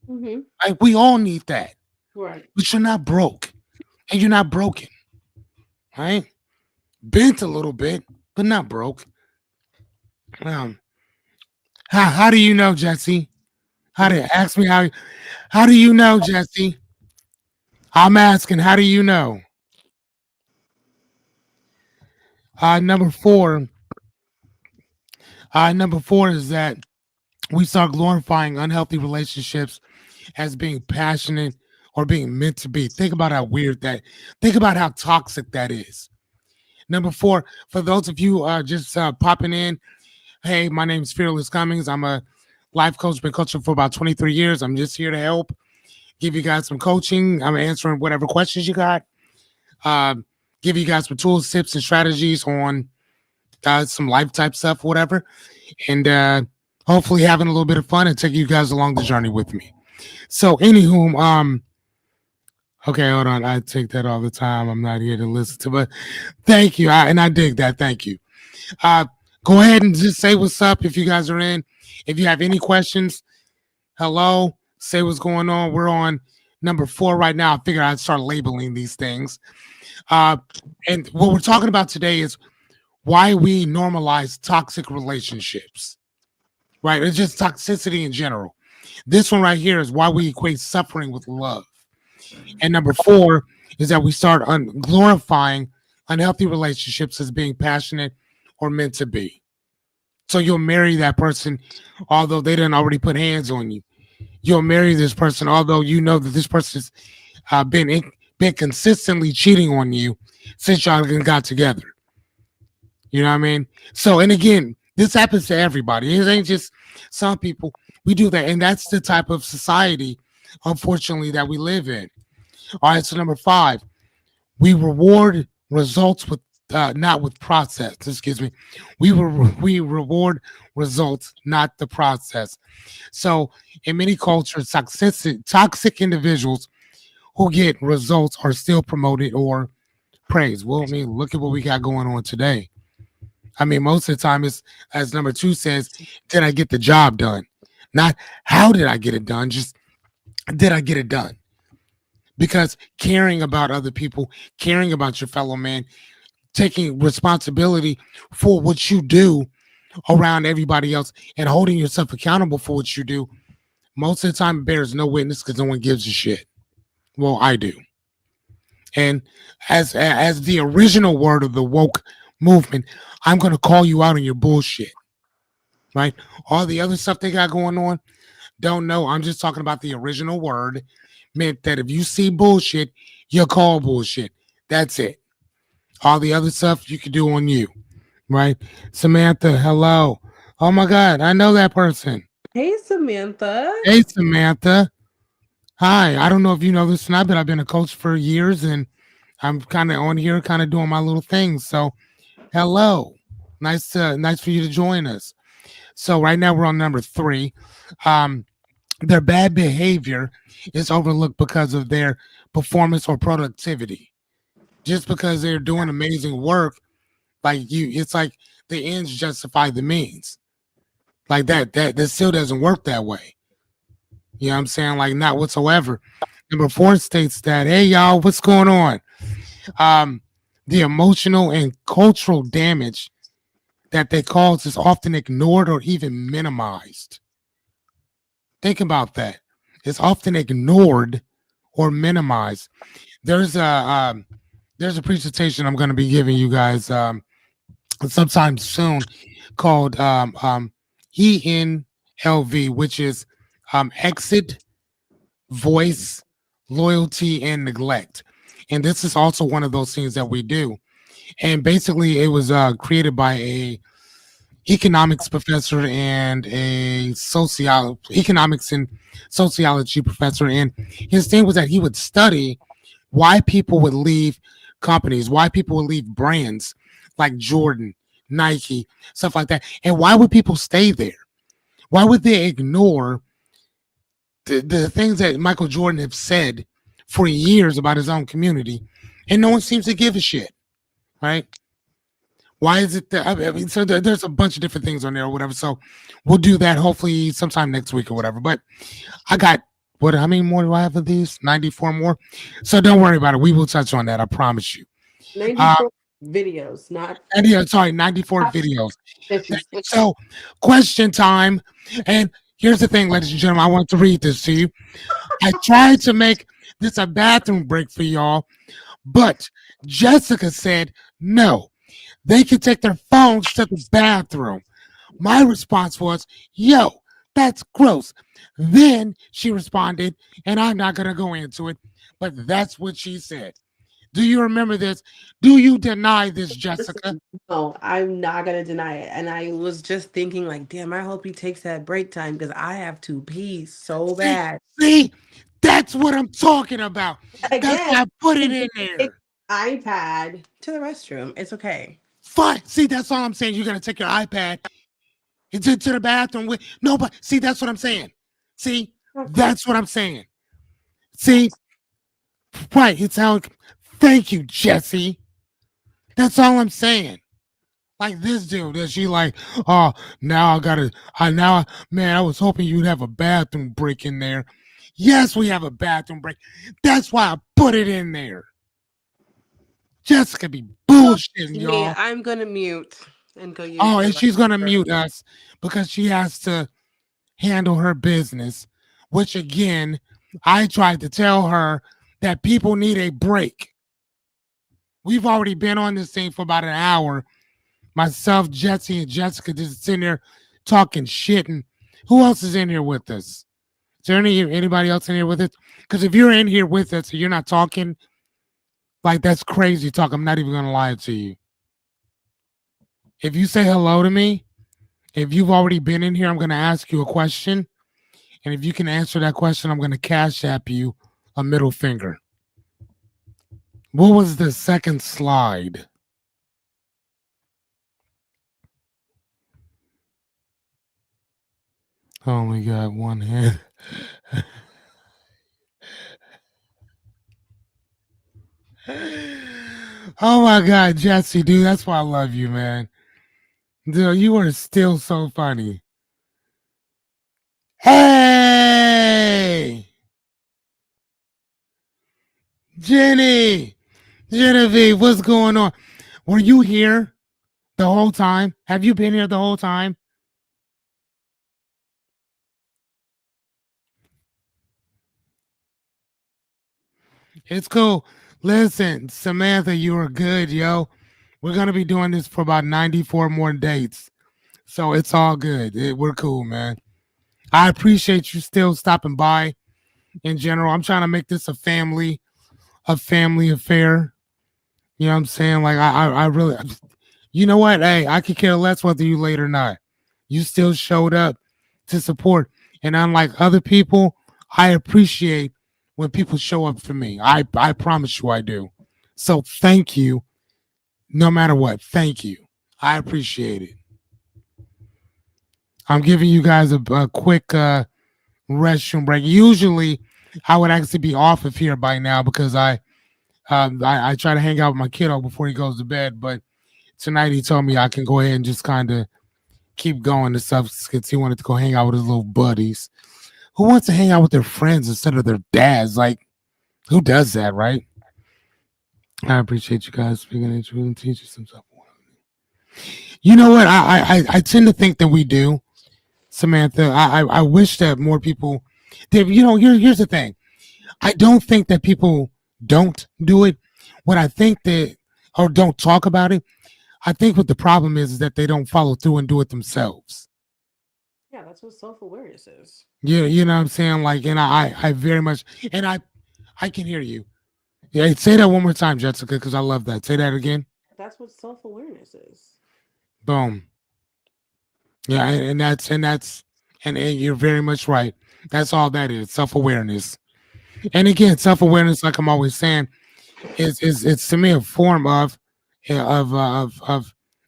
Mm-hmm. Like we all need that. Right. But you're not broke. And you're not broken. Right? Bent a little bit, but not broke. Um, how do you know, Jesse? How do ask me how do you know, Jesse? I'm asking, how do you know? Number four. Number four is that we start glorifying unhealthy relationships as being passionate or being meant to be. Think about how weird that. Think about how toxic that is. Number four, for those of you just popping in, hey, my name is Fearless Cummings. I'm a life coach, been coaching for about 23 years. I'm just here to help, give you guys some coaching. I'm answering whatever questions you got, uh, give you guys some tools, tips, and strategies on some life type stuff, whatever. And hopefully having a little bit of fun and taking you guys along the journey with me. So, anywho, okay, hold on. I take that all the time. I'm not here to listen to, but thank you. And I dig that. Thank you. Go ahead and just say what's up if you guys are in. If you have any questions, hello, say what's going on. We're on number 4 right now. I figured I'd start labeling these things. And what we're talking about today is why we normalize toxic relationships, right? It's just toxicity in general. This one right here is why we equate suffering with love. And number 4 is that we start glorifying unhealthy relationships as being passionate or meant to be. So you'll marry that person, although they didn't already put hands on you. You'll marry this person, although you know that this person's been consistently cheating on you since y'all got together. You know what I mean? So, and again, this happens to everybody. It ain't just some people. We do that, and that's the type of society, unfortunately, that we live in. All right, so number 5, we reward results with not with process. Excuse me. We reward results, not the process. So in many cultures, toxic individuals who get results are still promoted or praised. Well, I mean, look at what we got going on today. I mean, most of the time it's, as number two says, did I get the job done? Not how did I get it done, just did I get it done? Because caring about other people, caring about your fellow man, taking responsibility for what you do around everybody else and holding yourself accountable for what you do, most of the time it bears no witness because no one gives a shit. Well, I do. And as the original word of the woke movement, I'm gonna call you out on your bullshit. Right? All the other stuff they got going on, don't know. I'm just talking about the original word meant that if you see bullshit, you call bullshit. That's it. All the other stuff you can do on you. Right? Samantha, hello. Oh my God, I know that person. Hey, Samantha. Hey, Samantha. Hi. I don't know if you know this or not, but I've been a coach for years and I'm kind of on here, kind of doing my little things. So, hello. Nice for you to join us. So, right now we're on number three. Um, their bad behavior is overlooked because of their performance or productivity. Just because they're doing amazing work, like you, it's like the ends justify the means. Like that still doesn't work that way. You know what I'm saying? Like not whatsoever. Number four states that, hey y'all, what's going on? Um, the emotional and cultural damage that they cause is often ignored or even minimized. Think about that. It's often ignored or minimized. There's a there's a presentation I'm going to be giving you guys sometime soon called ENLV, which is exit, voice, loyalty, and neglect. And this is also one of those things that we do. And basically, it was created by a economics professor and a economics and sociology professor. And his thing was that he would study why people would leave companies, why people would leave brands like Jordan, Nike, stuff like that. And why would people stay there? Why would they ignore the things that Michael Jordan have said for years about his own community? And no one seems to give a shit, right? Why is it that? I mean, so there's a bunch of different things on there or whatever. So we'll do that hopefully sometime next week or whatever. But I got what? How many more do I have of these? 94 more. So don't worry about it. We will touch on that. I promise you. Uh, 94 videos, not and yeah, sorry, 94 not videos. 50. So question time. And here's the thing, ladies and gentlemen. I want to read this to you. I tried to make this a bathroom break for y'all, but Jessica said no. They can take their phones to the bathroom. My response was, yo, that's gross. Then she responded, and I'm not going to go into it, but that's what she said. Do you remember this? Do you deny this, Jessica? Listen, no, I'm not gonna deny it. And I was just thinking, like, damn, I hope he takes that break time because I have to pee so See, bad. see, that's what I'm talking about. That's Again, why I put it he in can take there. iPad to the restroom. It's okay. Fine. See, that's all I'm saying. You're going to take your iPad to the bathroom with nobody. See, that's what I'm saying. See, that's what I'm saying. See, right. It's how. Thank you, Jesse. That's all I'm saying. Like this dude, that she like, oh, now I gotta, man, I was hoping you'd have a bathroom break in there. Yes, we have a bathroom break. That's why I put it in there. Jessica be bullshitting, Me, y'all. I'm gonna mute and go use Oh, the and she's gonna restroom. mute us because she has to handle her business, which again, I tried to tell her that people need a break. We've already been on this thing for about an hour. Myself, Jesse, and Jessica just sitting there talking shit. And who else is in here with us? Is there anybody else in here with us? Because if you're in here with us and you're not talking, like that's crazy talk. I'm not even gonna lie to you. If you say hello to me, if you've already been in here, I'm gonna ask you a question. And if you can answer that question, I'm gonna cash app you a middle finger. What was the second slide? I only got one hand. Oh my God, Jesse, dude, that's why I love you, man. Dude, you are still so funny. Hey, Jenny, Genevieve, what's going on? Were you here the whole time? Have you been here the whole time? It's cool. Listen, Samantha, you are good, yo. We're gonna be doing this for about 94 more dates. So it's all good. We're cool, man. I appreciate you still stopping by in general. I'm trying to make this a family affair. You know what I'm saying? Like I really, you know what? Hey, I could care less whether you late or not. You still showed up to support, and unlike other people, I appreciate when people show up for me. I promise you I do. So thank you, no matter what. Thank you. I appreciate it. I'm giving you guys a quick restroom break. Usually, I would actually be off of here by now because I try to hang out with my kiddo before he goes to bed. But tonight he told me I can go ahead and just kind of keep going and stuff because he wanted to go hang out with his little buddies. Who wants to hang out with their friends instead of their dads? Like, who does that, right? I appreciate you guys speaking the truth and teaching some stuff. You know what? I tend to think that we do, Samantha. I wish that more people did. You know, here's the thing. I don't think that people don't do it. What I think that or don't talk about it. I think what the problem is that they don't follow through and do it themselves. Yeah, that's what self-awareness is. Yeah, you know what I'm saying? Like, and I very much, and I can hear you. Yeah, say that one more time, Jessica, because I love that. Say that again. That's what self-awareness is. Boom. Yeah, and you're very much right. That's all that is. Self awareness. And again, self awareness, like I'm always saying, is it's to me a form of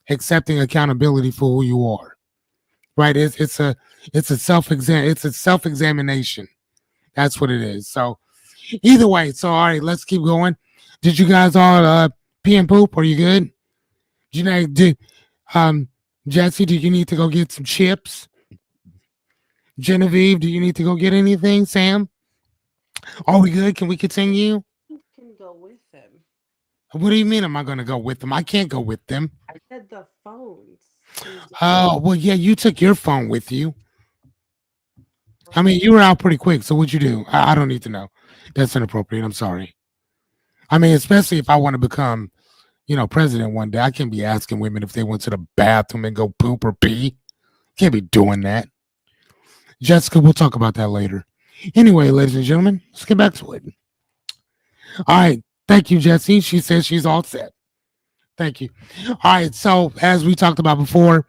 accepting accountability for who you are. Right? It's a self examination. That's what it is. So either way, so all right, let's keep going. Did you guys all pee and poop? Are you good? You know, did um Jesse, do you need to go get some chips? Genevieve, do you need to go get anything? Sam, are we good? Can we continue? You can go with them. What do you mean? Am I going to go with them? I can't go with them. I said the phones can go. Oh, well, yeah, you took your phone with you. I mean, Okay. you were out pretty quick. So what'd you do? I don't need to know. That's inappropriate. I'm sorry. I mean, especially if I want to become, president one day, I can't be asking women if they went to the bathroom and go poop or pee. Can't be doing that. Jessica, we'll talk about that later. Anyway, ladies and gentlemen, let's get back to it. All right. Thank you, Jesse. She says she's all set. Thank you. All right. So, as we talked about before,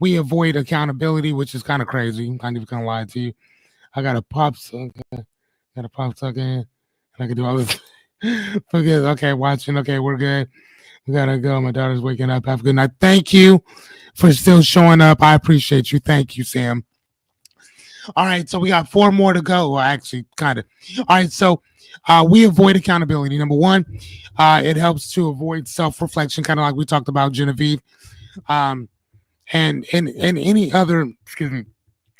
we avoid accountability, which is kind of crazy. I need to kind of lie to you. I got a pop suck, got a pop suck in, and I can do all this. Forget. Okay, watching. Okay, we're good. We gotta go. My daughter's waking up. Have a good night. Thank you for still showing up. I appreciate you. Thank you, Sam. All right, so we got four more to go. Well, actually, kind of. All right, so we avoid accountability. Number one, it helps to avoid self-reflection, kind of like we talked about, Genevieve, um, and any other, excuse me,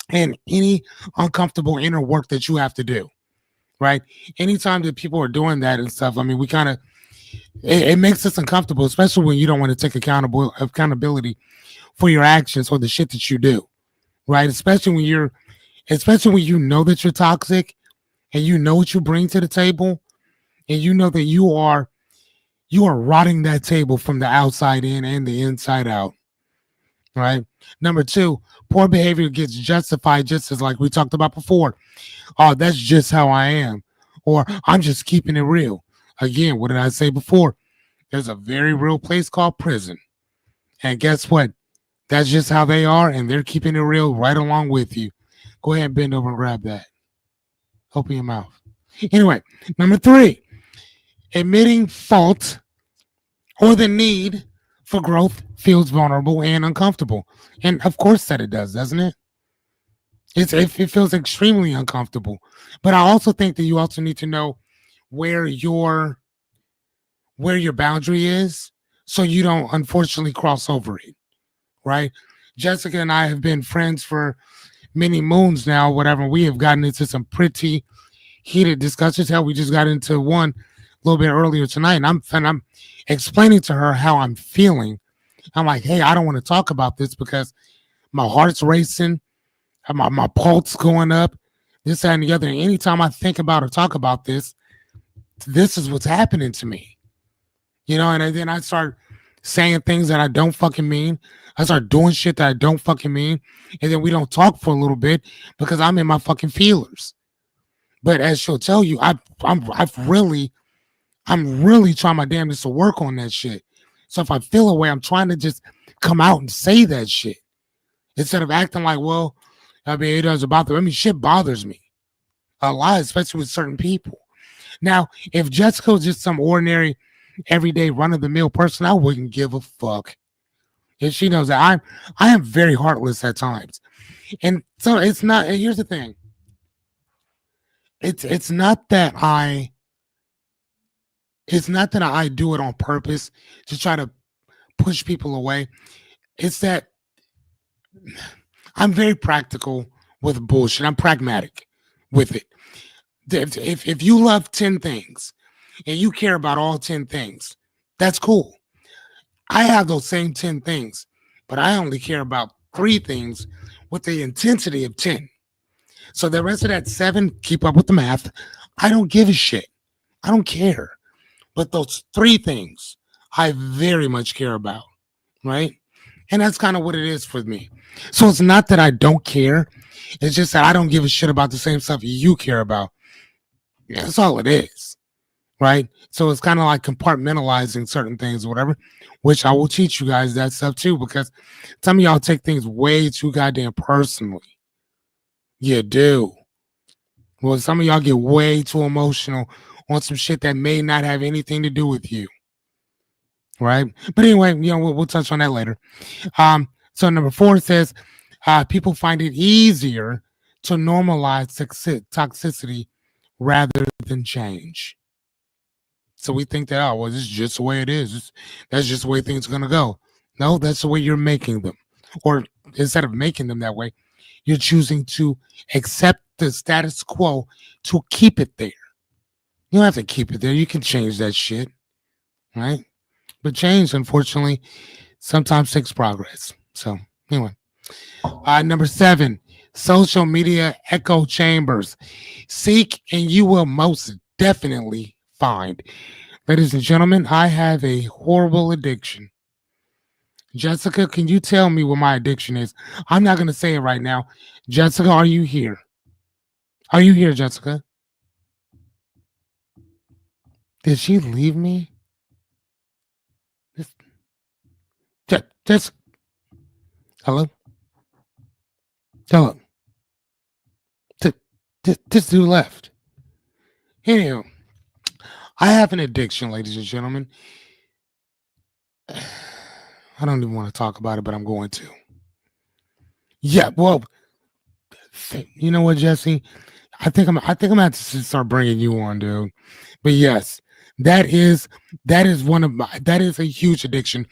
and any uncomfortable inner work that you have to do. Right. Anytime that people are doing that and stuff, I mean, we kind of it makes us uncomfortable, especially when you don't want to take accountability for your actions or the shit that you do. Right. Especially when you know that you're toxic and you know what you bring to the table and you know that you are rotting that table from the outside in and the inside out, right? Number two, poor behavior gets justified just as like we talked about before. Oh, that's just how I am, or I'm just keeping it real. Again, what did I say before? There's a very real place called prison, and guess what? That's just how they are, and they're keeping it real right along with you. Go ahead and bend over and grab that. Open your mouth. Anyway, number three, admitting fault or the need for growth feels vulnerable and uncomfortable. And of course that it does, doesn't it? It feels extremely uncomfortable. But I also think that you also need to know where your boundary is so you don't unfortunately cross over it. right? Jessica and I have been friends for many moons now, whatever. We have gotten into some pretty heated discussions. Hell, we just got into one a little bit earlier tonight, and I'm explaining to her how I'm feeling. I'm like, hey, I don't want to talk about this because my heart's racing, my pulse going up, this, that, and the other. And anytime I think about or talk about this is what's happening to me. And then I start saying things that I don't fucking mean. I start doing shit that I don't fucking mean. And then we don't talk for a little bit because I'm in my fucking feelers. But as she'll tell you, I'm really trying my damnedest to work on that shit. So if I feel a way, I'm trying to just come out and say that shit instead of acting like, well, I mean, it doesn't bother. I mean, shit bothers me a lot, especially with certain people. Now, if Jessica was just some ordinary, everyday, run of the mill person, I wouldn't give a fuck. And she knows that I am very heartless at times, and so it's not. And here's the thing: it's not that I do it on purpose to try to push people away. It's that I'm very practical with bullshit. I'm pragmatic with it. If you love 10 things and you care about all 10 things, that's cool. I have those same 10 things, but I only care about 3 things with the intensity of 10. So the rest of that 7, keep up with the math. I don't give a shit. I don't care. But those 3 things I very much care about, right? And that's kind of what it is for me. So it's not that I don't care. It's just that I don't give a shit about the same stuff you care about. Yeah, that's all it is, right? So it's kind of like compartmentalizing certain things or whatever, which I will teach you guys that stuff too, because some of y'all take things way too goddamn personally. You do. Well, some of y'all get way too emotional on some shit that may not have anything to do with you, right? But anyway, we'll touch on that later. So number 4 says people find it easier to normalize toxicity rather than change. So we think that, oh, well, this is just the way it is. That's just the way things are going to go. No, that's the way you're making them. Or instead of making them that way, you're choosing to accept the status quo to keep it there. You don't have to keep it there. You can change that shit, right? But change, unfortunately, sometimes takes progress. So anyway, number 7, social media echo chambers. Seek and you will most definitely find. Ladies and gentlemen, I have a horrible addiction. Jessica, can you tell me what my addiction is? I'm not going to say it right now. Jessica, are you here? Are you here, Jessica? Did she leave me? Just hello? Hello? This dude left. Anyhow, I have an addiction, ladies and gentlemen. I don't even want to talk about it, but I'm going to. Yeah, well, you know what, Jesse? I think I'm gonna have to start bringing you on, dude. But yes, that is a huge addiction.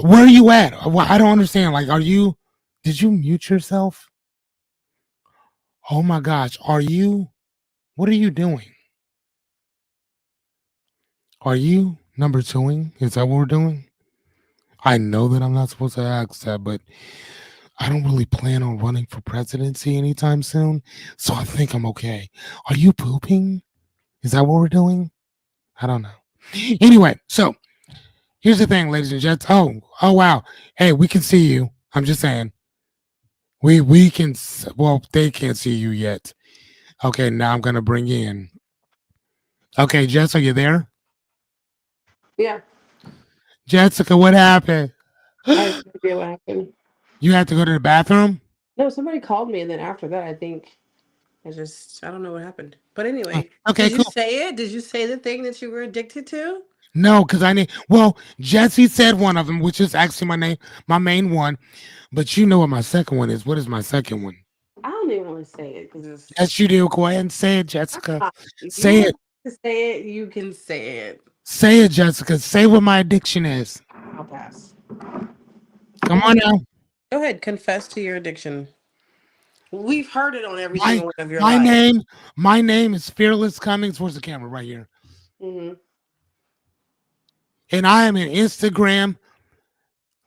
Where are you at? Well, I don't understand. Like, did you mute yourself? Oh my gosh, what are you doing? Are you number twoing? Is that what we're doing? I know that I'm not supposed to ask that, but I don't really plan on running for presidency anytime soon, so I think I'm okay. Are you pooping? Is that what we're doing? I don't know. Anyway, so here's the thing, ladies and gents. Oh wow. Hey, we can see you. I'm just saying. We can. Well, they can't see you yet. Okay, now I'm gonna bring you in. Okay, Jess, are you there? Yeah, Jessica, what happened? I have no idea what happened. You had to go to the bathroom? No, somebody called me, and then after that, I think I don't know what happened. But Oh, anyway, okay, did you cool. say it? Did you say the thing that you were addicted to? No, because well, Jesse said one of them, which is actually my main one. But you know what my second one is. What is my second one? I don't even want to say it because it's. Yes, you do. Go ahead and say it, Jessica. If you Say it. want to say it, you can say it. Say it, Jessica. Say what my addiction is. I'll pass. Come on now. Go ahead, confess to your addiction. We've heard it on every My single one of your my lives. name, my name is Fearless Cummings. Where's the camera? Right here. Hmm. And I am an Instagram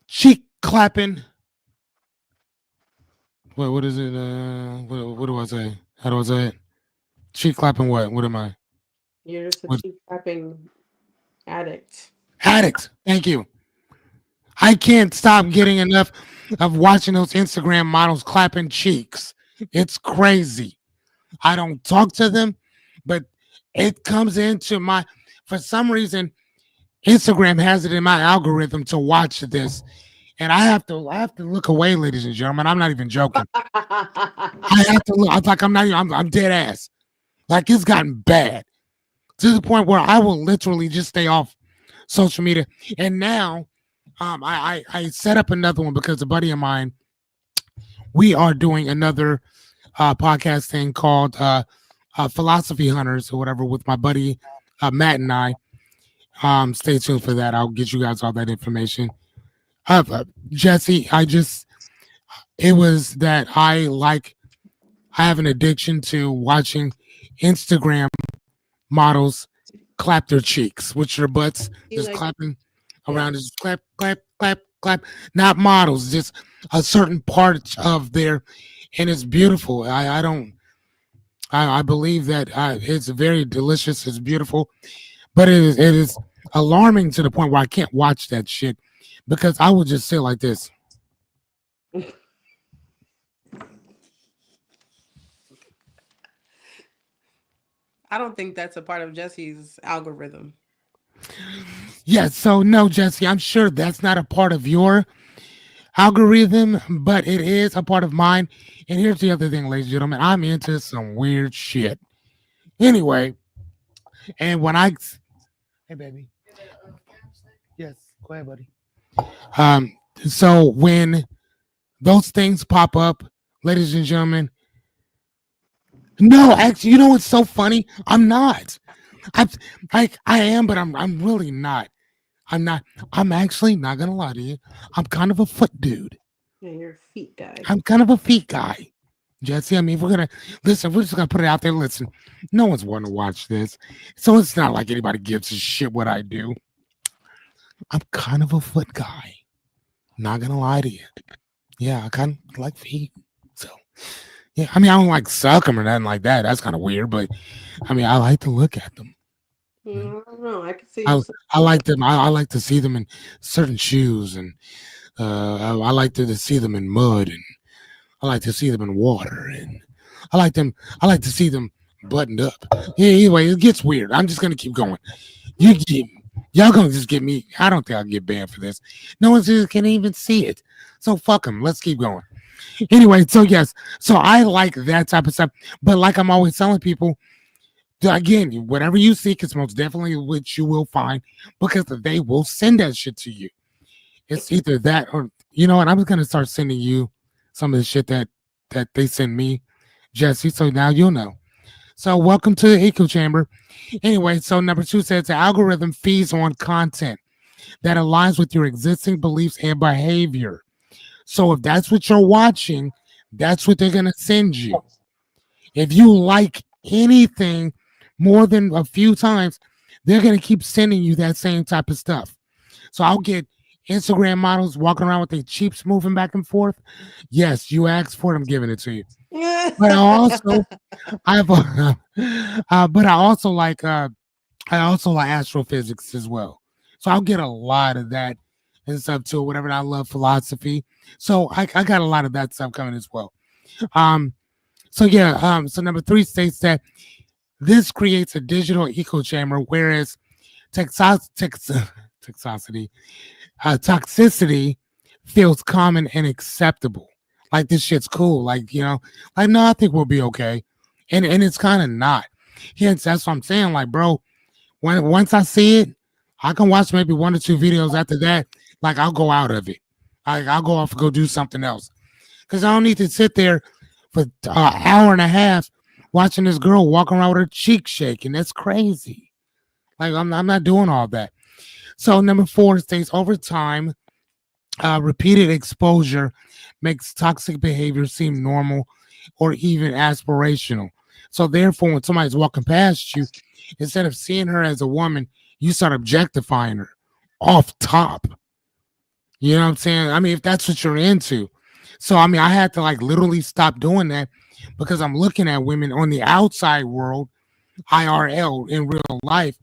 cheek clapping. What is it? What do I say? How do I say it? Cheek clapping what? What am I? You're just a What cheap tapping addict. addict? Thank you. I can't stop getting enough of watching those Instagram models clapping cheeks. It's crazy. I don't talk to them, but it comes into my for some reason Instagram has it in my algorithm to watch this. And I have to look away, ladies and gentlemen. I'm not even joking. I have to look. I'm like I'm not even, I'm dead ass. Like it's gotten bad to the point where I will literally just stay off social media. And now I set up another one because a buddy of mine, we are doing another podcast thing called Philosophy Hunters or whatever with my buddy Matt and I. Stay tuned for that. I'll get you guys all that information. Jesse, it was that I have an addiction to watching Instagram models clap their cheeks, with their butts You just like, clapping yeah. around, just clap, clap, clap, clap. Not models, just a certain part of their, and it's beautiful. I don't, I believe that it's very delicious. It's beautiful, but it is alarming to the point where I can't watch that shit because I would just sit like this. I don't think that's a part of Jesse's algorithm. Yeah, so no, Jesse, I'm sure that's not a part of your algorithm, but it is a part of mine. And here's the other thing, ladies and gentlemen, I'm into some weird shit. Anyway, and when I, hey baby, yes, go ahead, buddy. Um, so when those things pop up, ladies and gentlemen, no, actually, you know what's so funny? I'm not. I like I am, but I'm really not. I'm not. I'm actually not gonna lie to you. I'm kind of a foot dude. Yeah, you're a feet guy. I'm kind of a feet guy. Jesse, I mean, if we're gonna listen, we're just gonna put it out there. Listen, no one's wanting to watch this, so it's not like anybody gives a shit what I do. I'm kind of a foot guy. Not gonna lie to you. Yeah, I kind of like feet. So yeah, I mean, I don't like suck them or nothing like that. That's kind of weird, but I mean, I like to look at them. I don't know. I could see I you. I like them. I like to see them in certain shoes, and I like to see them in mud, and I like to see them in water, and I like them. I like to see them buttoned up. Yeah, anyway, it gets weird. I'm just gonna keep going. You get, y'all gonna just get me. I don't think I'll get banned for this. No one just can even see it. So fuck them. Let's keep going. Anyway, so yes, so I like that type of stuff. But like I'm always telling people, again, whatever you seek is most definitely what you will find because they will send that shit to you. It's either that or you know what? I'm just gonna start sending you some of the shit that they send me, Jesse. So now you'll know. So welcome to the echo chamber. Anyway, so number 2 says the algorithm feeds on content that aligns with your existing beliefs and behavior. So if that's what you're watching, that's what they're gonna send you. If you like anything more than a few times, they're gonna keep sending you that same type of stuff. So I'll get Instagram models walking around with their cheeks moving back and forth. Yes, you asked for it, I'm giving it to you. But I've, but I also like astrophysics as well. So I'll get a lot of that and stuff too. Whatever. I love philosophy, so I got a lot of that stuff coming as well. Um, so yeah. So number 3 states that this creates a digital echo chamber, whereas toxicity toxicity feels common and acceptable. Like this shit's cool. Like, like no, I think we'll be okay. And it's kind of not. Hence, that's what I'm saying. Like, bro, once I see it, I can watch maybe 1 or 2 videos after that. Like I'll go out of it. I'll go off and go do something else. Cause I don't need to sit there for an hour and a half watching this girl walk around with her cheek shaking. That's crazy. Like I'm not doing all that. So number 4 states over time, Repeated exposure makes toxic behavior seem normal or even aspirational. So, therefore, when somebody's walking past you, instead of seeing her as a woman, you start objectifying her off top. You know what I'm saying? I mean, if that's what you're into. So, I mean, I had to like literally stop doing that because I'm looking at women on the outside world, IRL, in real life,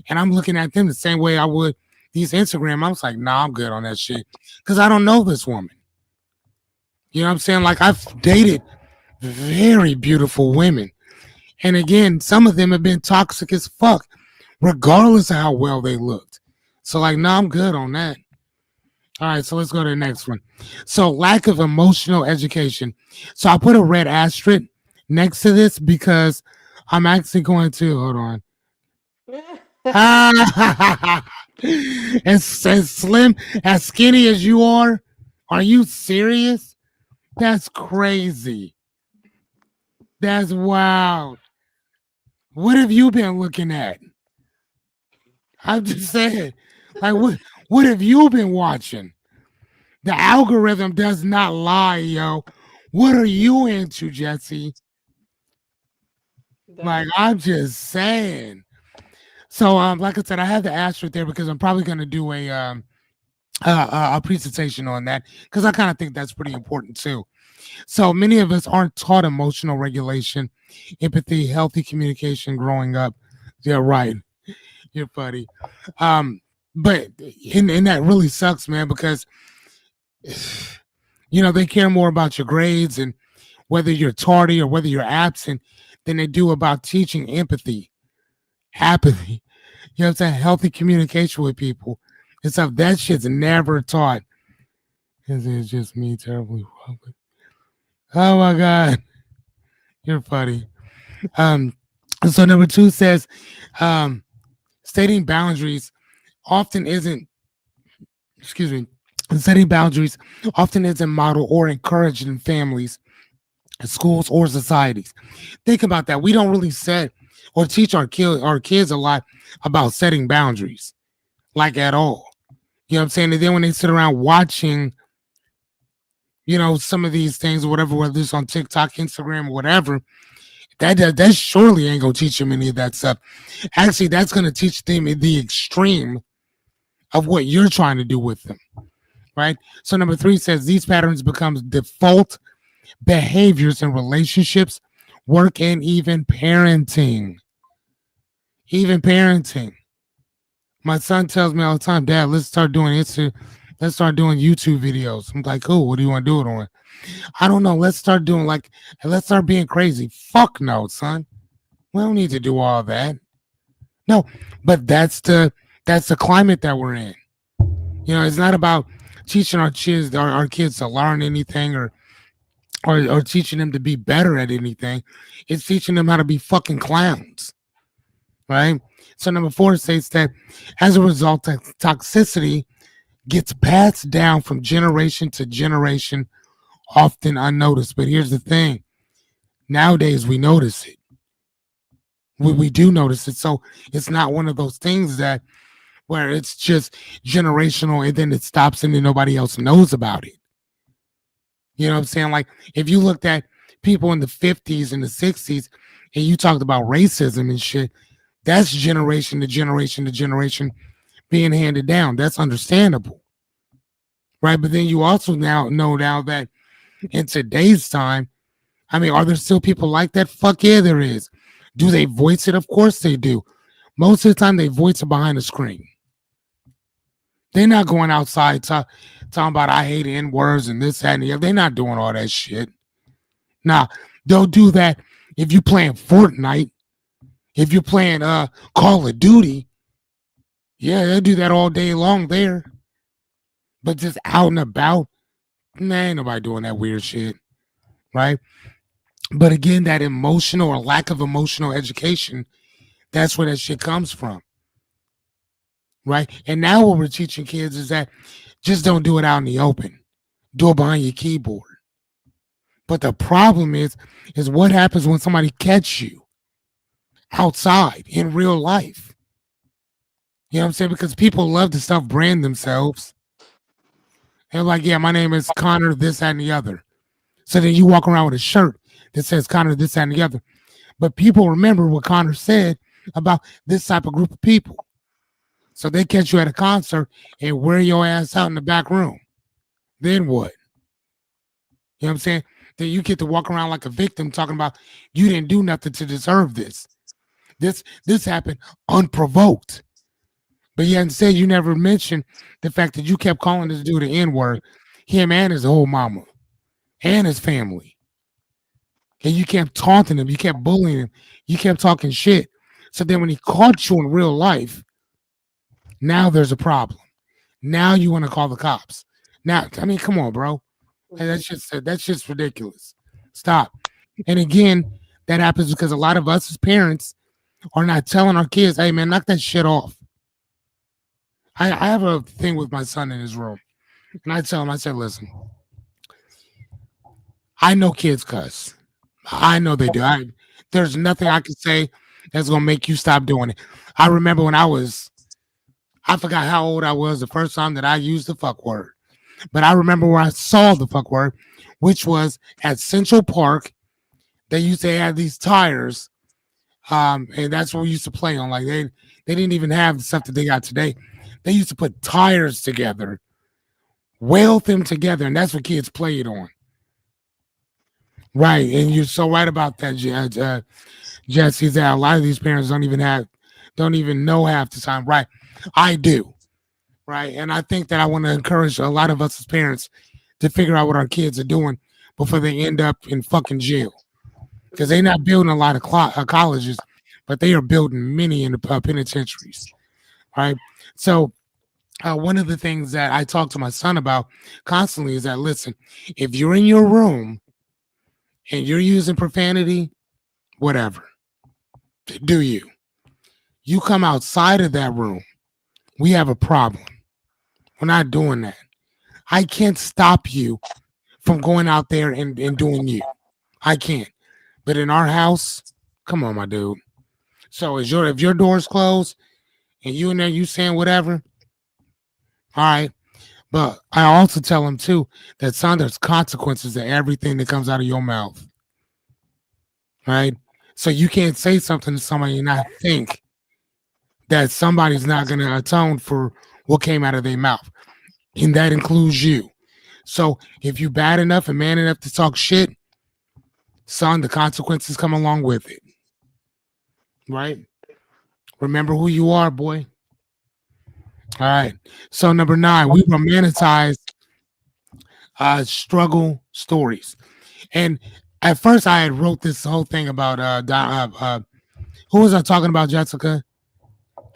and I'm looking at them the same way I would these Instagram. I was like, nah, I'm good on that shit because I don't know this woman. You know what I'm saying? Like, I've dated very beautiful women. And again, some of them have been toxic as fuck, regardless of how well they looked. So, like, nah, I'm good on that. All right, so let's go to the next one. So, lack of emotional education. So, I put a red asterisk next to this because I'm actually going to hold on. As slim, as skinny as you are you serious? That's crazy. That's wild. What have you been looking at? I'm just saying, like, what have you been watching? The algorithm does not lie, yo. What are you into, Jesse? Like, That I'm just saying. So, like I said, I have the asterisk there because I'm probably gonna do a presentation on that because I kind of think that's pretty important too. So many of us aren't taught emotional regulation, empathy, healthy communication growing up. Yeah, right. You're funny. Um, but and that really sucks, man, because they care more about your grades and whether you're tardy or whether you're absent than they do about teaching empathy, apathy. You know what I'm saying? Healthy communication with people and stuff. That shit's never taught. Is it just me terribly wrong? Oh my god, you're funny. Um, so number two says, um, stating boundaries often isn't. Excuse me. Setting boundaries often isn't modeled or encouraged in families, schools, or societies. Think about that. We don't really set or teach our kids a lot about setting boundaries, like at all. You know what I'm saying? And then when they sit around watching, some of these things or whatever, whether it's on TikTok, Instagram, or whatever, that surely ain't gonna teach them any of that stuff. Actually, that's gonna teach them the extreme of what you're trying to do with them, right? So number three says these patterns become default behaviors in relationships, work, and even parenting. Even parenting. My son tells me all the time, Dad, let's start doing YouTube videos. I'm like, cool, what do you want to do it on? I don't know. Let's start being crazy. Fuck no, son. We don't need to do all that. No, but that's the climate that we're in. It's not about teaching our kids to learn anything or teaching them to be better at anything. It's teaching them how to be fucking clowns, right? So number four states that as a result, toxicity gets passed down from generation to generation, often unnoticed. But here's the thing: nowadays we notice it. We do notice it. So it's not one of those things that where it's just generational and then it stops and then nobody else knows about it. You know what I'm saying? Like if you looked at people in the 50s and the 60s and you talked about racism and shit, that's generation to generation to generation being handed down. That's understandable. Right. But then you also now that in today's time, I mean, are there still people like that? Fuck yeah, there is. Do they voice it? Of course they do. Most of the time they voice it behind the screen. They're not going outside talking about I hate N words and this, that, and the other. They're not doing all that shit. Now, they'll do that if you're playing Fortnite, if you're playing Call of Duty. Yeah, they'll do that all day long there. But just out and about, man, ain't nobody doing that weird shit. Right? But again, that emotional or lack of emotional education, that's where that shit comes from. Right? And now what we're teaching kids is that just don't do it out in the open. Do it behind your keyboard. But the problem is what happens when somebody catch you outside in real life. You know what I'm saying? Because people love to self brand themselves. And like, yeah, my name is Connor, this, that, and the other. So then you walk around with a shirt that says Connor, this, that, and the other. But people remember what Connor said about this type of group of people. So they catch you at a concert and wear your ass out in the back room. Then what? You know what I'm saying? Then you get to walk around like a victim talking about you didn't do nothing to deserve this. This happened unprovoked. But yet instead you never mentioned the fact that you kept calling this dude the N-word, him and his whole mama and his family. And you kept taunting him, you kept bullying him, you kept talking shit. So then when he caught you in real life, now there's a problem. Now you want to call the cops. Now, I mean, come on, bro. Hey, that's just ridiculous. Stop. And again, that happens because a lot of us as parents are not telling our kids, hey man, knock that shit off. I have a thing with my son in his room. And I tell him, I said, listen, I know kids cuss. I know they do. There's nothing I can say that's gonna make you stop doing it. I remember when I forgot how old I was the first time that I used the fuck word. But I remember where I saw the fuck word, which was at Central Park. They used to have these tires, and that's what we used to play on. Like they didn't even have the stuff that they got today. They used to put tires together, weld them together, and that's what kids played on. Right, and you're so right about that, Jesse. That a lot of these parents don't even know half the time. Right, I do. Right, and I think that I want to encourage a lot of us as parents to figure out what our kids are doing before they end up in fucking jail. Because they're not building a lot of colleges, but they are building many in the penitentiaries. Right, so. One of the things that I talk to my son about constantly is that, listen, if you're in your room and you're using profanity, whatever, do you? You come outside of that room, we have a problem. We're not doing that. I can't stop you from going out there and doing you. I can't. But in our house, come on, my dude. So if your door's closed and you in there, you saying whatever, all right. But I also tell him too that son, there's consequences to everything that comes out of your mouth. Right? So you can't say something to somebody and not think that somebody's not gonna atone for what came out of their mouth. And that includes you. So if you bad enough and man enough to talk shit, son, the consequences come along with it. Right? Remember who you are, boy. All right. So number 9, we romanticize struggle stories. And at first I had wrote this whole thing about who was I talking about, Jessica?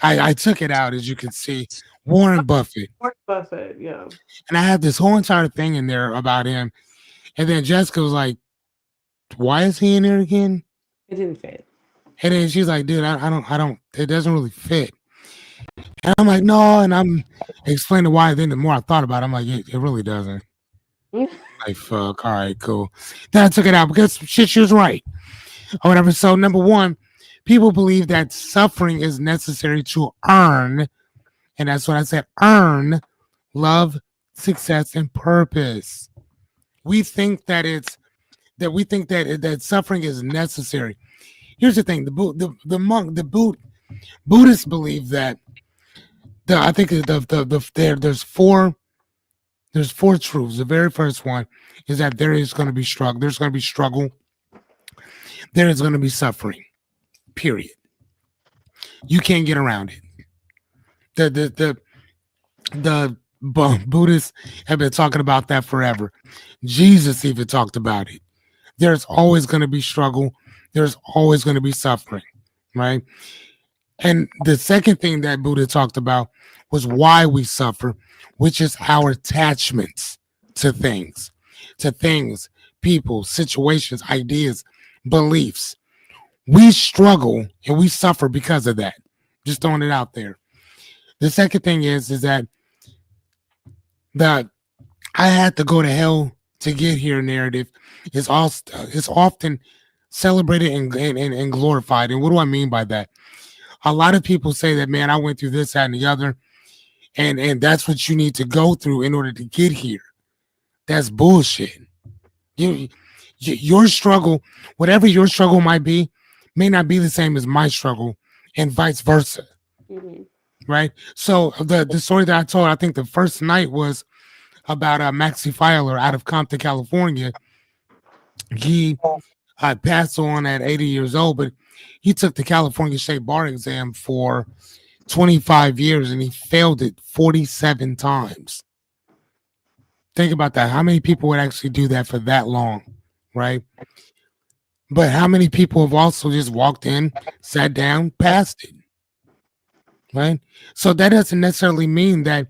I took it out, as you can see. Warren Buffett. Warren Buffett, yeah. And I had this whole entire thing in there about him. And then Jessica was like, why is he in there again? It didn't fit. And then she's like, dude, I don't, it doesn't really fit. And I'm like, no, and I'm explaining why. Then the more I thought about it, I'm like, it really doesn't. Like, fuck, all right, cool. Then I took it out because shit, she was right. Or whatever. So number 1, people believe that suffering is necessary to earn, and that's what I said, earn love, success, and purpose. We think that that suffering is necessary. Here's the thing: Buddhists believe that I think there's four truths. The very first one is that there is going to be struggle. There's going to be struggle. There is going to be suffering. Period. You can't get around it. The Buddhists have been talking about that forever. Jesus even talked about it. There's always going to be struggle. There's always going to be suffering, right? And the second thing that Buddha talked about was why we suffer, which is our attachments to things, people, situations, ideas, beliefs. We struggle and we suffer because of that. Just throwing it out there. The second thing is that the I had to go to hell to get here narrative is often celebrated and glorified. And what do I mean by that? A lot of people say that, man, I went through this, that, and the other, and that's what you need to go through in order to get here. That's bullshit. You, your struggle, whatever your struggle might be, may not be the same as my struggle, and vice versa. Mm-hmm. Right. So the story that I told, I think the first night was about Maxie Filer out of Compton, California. He passed on at 80 years old, but he took the California State Bar exam for 25 years and he failed it 47 times. Think about that. How many people would actually do that for that long? Right. But how many people have also just walked in, sat down, passed it? Right. So that doesn't necessarily mean that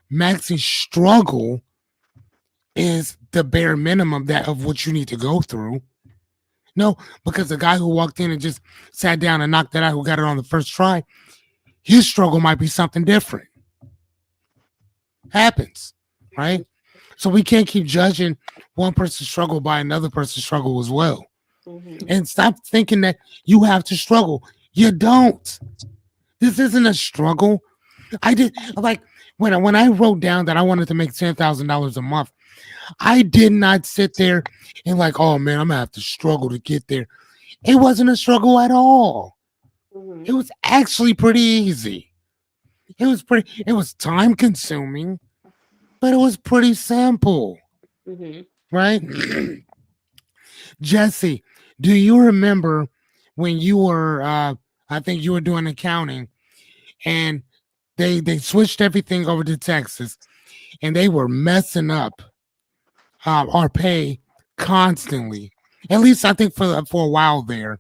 Maxie's struggle is the bare minimum that of what you need to go through. No, because the guy who walked in and just sat down and knocked it out, who got it on the first try, his struggle might be something different. Happens, right? So we can't keep judging one person's struggle by another person's struggle as well. Mm-hmm. And stop thinking that you have to struggle. You don't. This isn't a struggle. I did like when I wrote down that I wanted to make $10,000 a month. I did not sit there and like, oh man, I'm gonna have to struggle to get there. It wasn't a struggle at all. Mm-hmm. It was actually pretty easy. It was time consuming, but it was pretty simple, Mm-hmm. right? Jesse, do you remember when you were I think you were doing accounting and they switched everything over to Texas and they were messing up our pay constantly. At least I think for a while there.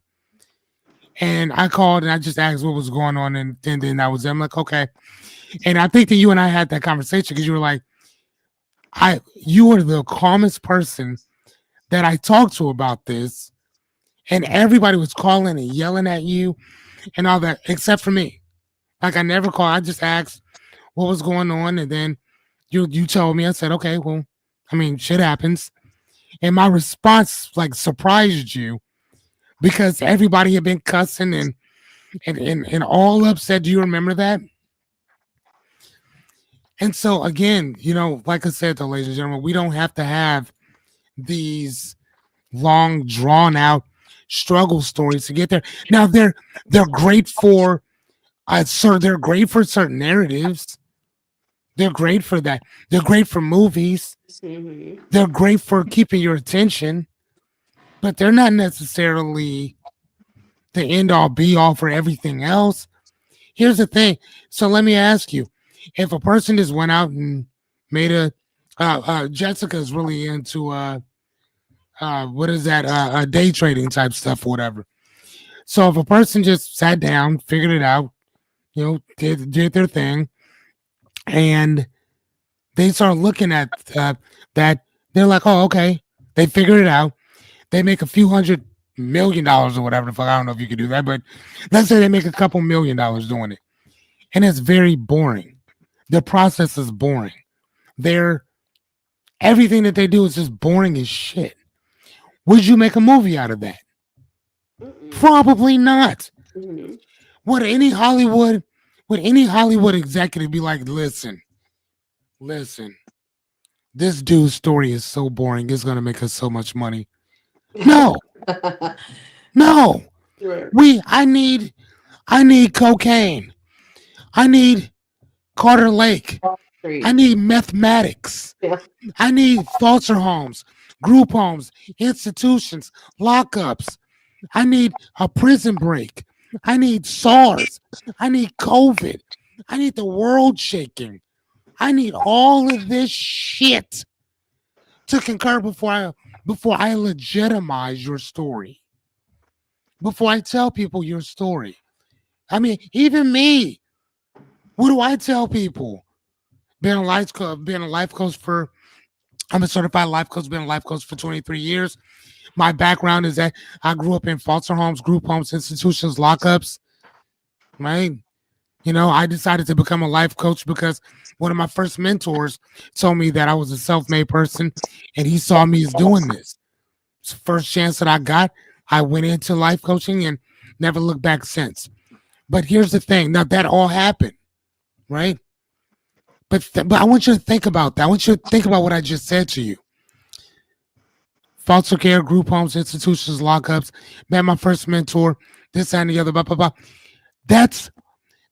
And I called and I just asked what was going on, and then I was there. I'm like, okay. And I think that you and I had that conversation because you were like, you were the calmest person that I talked to about this, and everybody was calling and yelling at you and all that, except for me. Like I never called. I just asked what was going on, and then you told me. I said, okay, well, I mean, shit happens. And my response like surprised you because everybody had been cussing and all upset. Do you remember that? And so again, like I said, though, ladies and gentlemen, we don't have to have these long, drawn out struggle stories to get there. Now they're great for they're great for certain narratives. They're great for that. They're great for movies. Mm-hmm. They're great for keeping your attention, but they're not necessarily the end all be all for everything else. Here's the thing. So let me ask you, if a person just went out and made Jessica's really into what is that, day trading type stuff or whatever. So if a person just sat down, figured it out, did their thing, and they start looking at that, they're like, oh, okay, they figured it out. They make a few $100 million or whatever the fuck. I don't know if you could do that, but let's say they make a couple $1 million doing it. And it's very boring. The process is boring. Everything that they do is just boring as shit. Would you make a movie out of that? Mm-mm. Probably not. Mm-hmm. Would any Hollywood executive be like, listen, this dude's story is so boring, it's gonna make us so much money? No, no. Right. I need cocaine. I need Carter Lake. Street. I need mathematics. Yeah. I need foster homes, group homes, institutions, lockups. I need a prison break. I need SARS. I need COVID. I need the world shaking. I need all of this shit to concur before I legitimize your story. Before I tell people your story. I mean, even me. What do I tell people? Being a life coach for, I'm a certified life coach, been a life coach for 23 years. My background is that I grew up in foster homes, group homes, institutions, lockups, right? I decided to become a life coach because one of my first mentors told me that I was a self-made person and he saw me as doing this. It's the first chance that I got, I went into life coaching and never looked back since. But here's the thing. Now that all happened, right? but I want you to think about that. I want you to think about what I just said to you. Foster care, group homes, institutions, lockups. Man, my first mentor, this and the other, blah blah blah. That's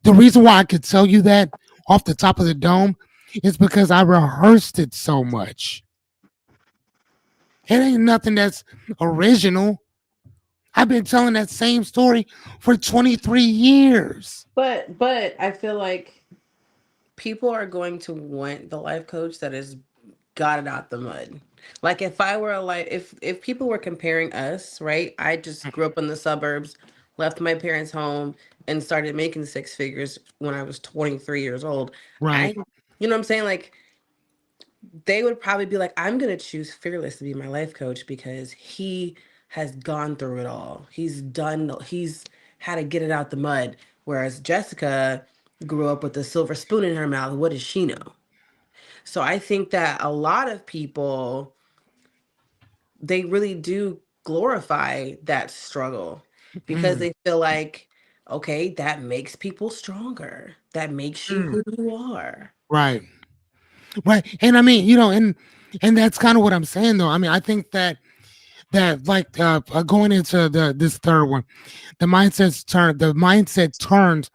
the reason why I could tell you that off the top of the dome is because I rehearsed it so much. It ain't nothing that's original. I've been telling that same story for 23 years. But I feel like people are going to want the life coach that has got it out the mud. Like if I were a life, if people were comparing us, right? I just grew up in the suburbs, left my parents' home, and started making six figures when I was 23 years old. Right. I, you know what I'm saying? Like they would probably be like, I'm gonna choose Fearless to be my life coach because he has gone through it all. He's had to get it out the mud. Whereas Jessica grew up with a silver spoon in her mouth. What does she know? So I think that a lot of people, they really do glorify that struggle because Mm, they feel like, okay, that makes people stronger. That makes you mm, who you are. right. Right. And I mean, and that's kind of what I'm saying though. I mean, I think that like going into this third one, the mindset turns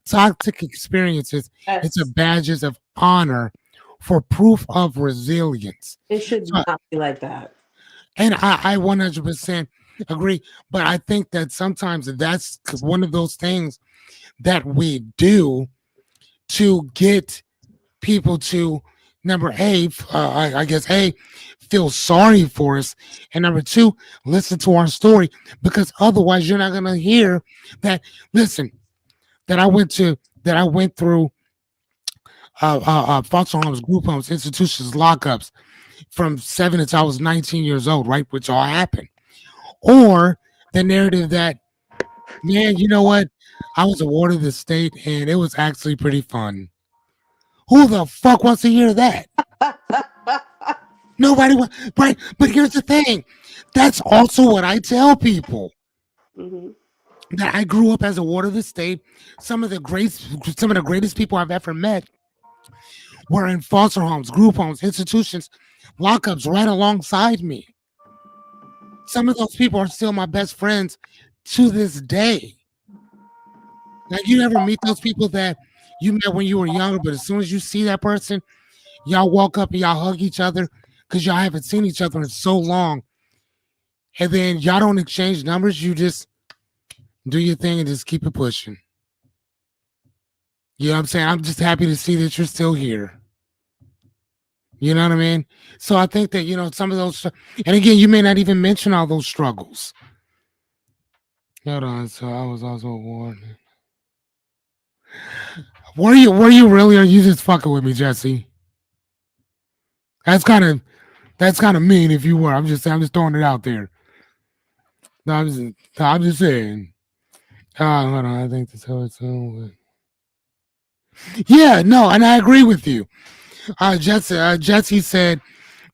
toxic experiences into Yes. badges of honor for proof of resilience. It should So, not be like that. and I 100% agree, but I think that sometimes that's one of those things that we do to get people to number A, I guess A, feel sorry for us, and number two, listen to our story because otherwise you're not gonna hear that. Listen, that I went through foster homes, group homes, institutions, lockups from 7 until I was 19 years old, right? Which all happened. Or the narrative that, man, you know what? I was awarded the state and it was actually pretty fun. Who the fuck wants to hear that? Nobody wants, right? But here's the thing. That's also what I tell people. Hmm. That I grew up as a ward of the state. Some of the greatest people I've ever met were in foster homes, group homes, institutions, lockups right alongside me. Some of those people are still my best friends to this day. Like you never meet those people that you met when you were younger, but as soon as you see that person, y'all walk up and y'all hug each other because y'all haven't seen each other in so long. And then y'all don't exchange numbers. You just do your thing and just keep it pushing. You know what I'm saying? I'm just happy to see that you're still here. You know what I mean? So I think that, some of those, and again, you may not even mention all those struggles. Hold on. So I was also warned. Were you really, or you just fucking with me, Jesse? That's kind of, that's kind of mean if you were. I'm just throwing it out there. No, I'm just saying. Hold on. I think that's how it's going. Yeah, no, and I agree with you. Jesse said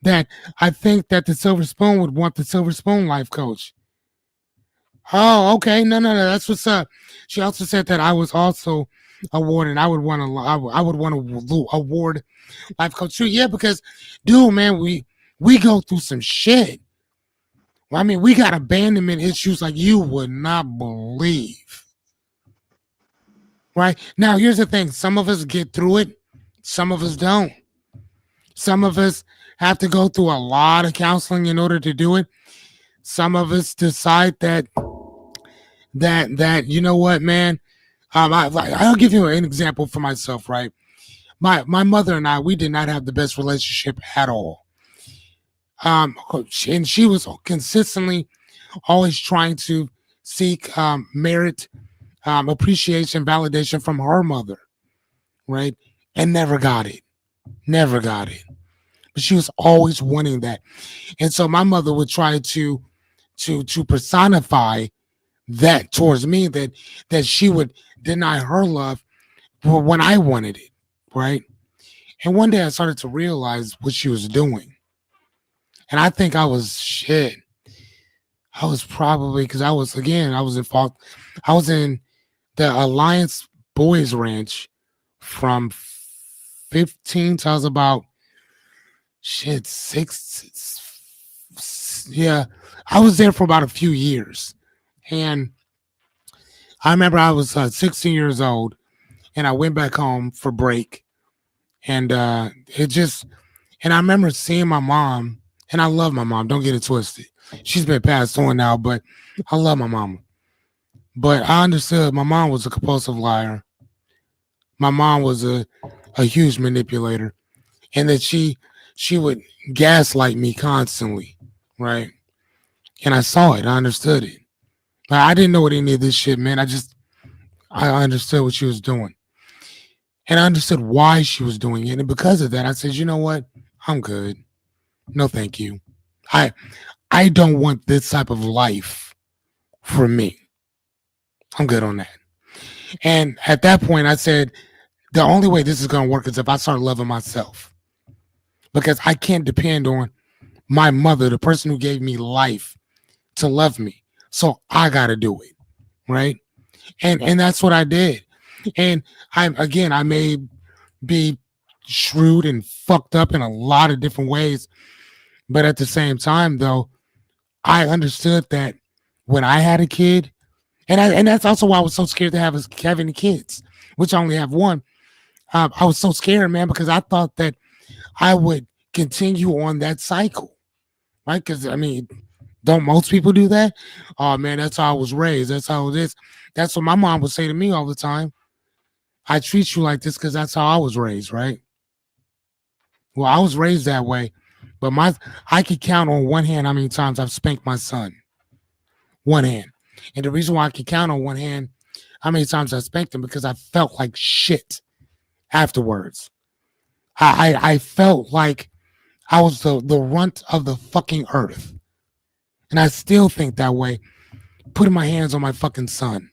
that I think that the Silver Spoon would want the Silver Spoon life coach. Oh, okay. No, no, no. That's what's up. She also said that I was also awarded. I would want to award life coach too. Yeah, because, dude, man, we go through some shit. I mean, we got abandonment issues like you would not believe. Right now, here's the thing: some of us get through it, some of us don't. Some of us have to go through a lot of counseling in order to do it. Some of us decide that you know what, man. I'll give you an example for myself. Right, my mother and I, we did not have the best relationship at all. And she was consistently always trying to seek merit, appreciation, validation from her mother, right, and never got it. Never got it. But she was always wanting that. And so my mother would try to personify that towards me, that she would deny her love when I wanted it, right? And one day I started to realize what she was doing. And I think I was shit. I was probably because I was in fault. I was in the Alliance Boys Ranch from 15 till I was about shit yeah, I was there for about a few years. And I remember I was 16 years old and I went back home for break. And it just, and I remember seeing my mom, and I love my mom, don't get it twisted. She's been passed on now, but I love my mama. But I understood my mom was a compulsive liar. My mom was a huge manipulator, and that she would gaslight me constantly, right? And I saw it, I understood it. But I didn't know what any of this shit meant. I understood what she was doing, and I understood why she was doing it. And because of that, I said, you know what? I'm good. No, thank you. I I don't want this type of life for me. I'm good on that. And at that point, I said, the only way this is going to work is if I start loving myself, because I can't depend on my mother, the person who gave me life, to love me. So I got to do it. Right. And that's what I did. And I may be shrewd and fucked up in a lot of different ways. But at the same time, though, I understood that when I had a kid, and that's also why I was so scared to have any kids, which I only have one. I was so scared, man, because I thought that I would continue on that cycle, right? Because I mean, don't most people do that? Oh man, that's how I was raised. That's how it is. That's what my mom would say to me all the time. I treat you like this because that's how I was raised, right? Well, I was raised that way, but I could count on one hand how many times I've spanked my son. One hand. And the reason why I can count on one hand how many times I spanked him because I felt like shit afterwards. I felt like I was the runt of the fucking earth. And I still think that way, putting my hands on my fucking son.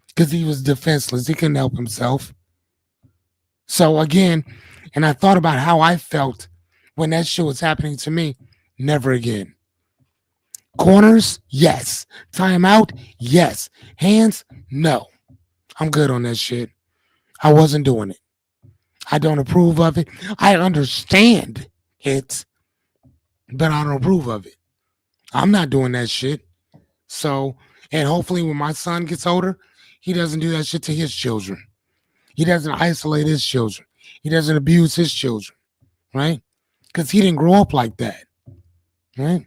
Because he was defenseless. He couldn't help himself. So again, and I thought about how I felt when that shit was happening to me. Never again. Corners, yes. Timeout, yes. Hands, no. I'm good on that shit. I wasn't doing it. I don't approve of it. I understand it, but I don't approve of it. I'm not doing that shit. So, and hopefully when my son gets older, he doesn't do that shit to his children. He doesn't isolate his children. He doesn't abuse his children, right? Because he didn't grow up like that, right?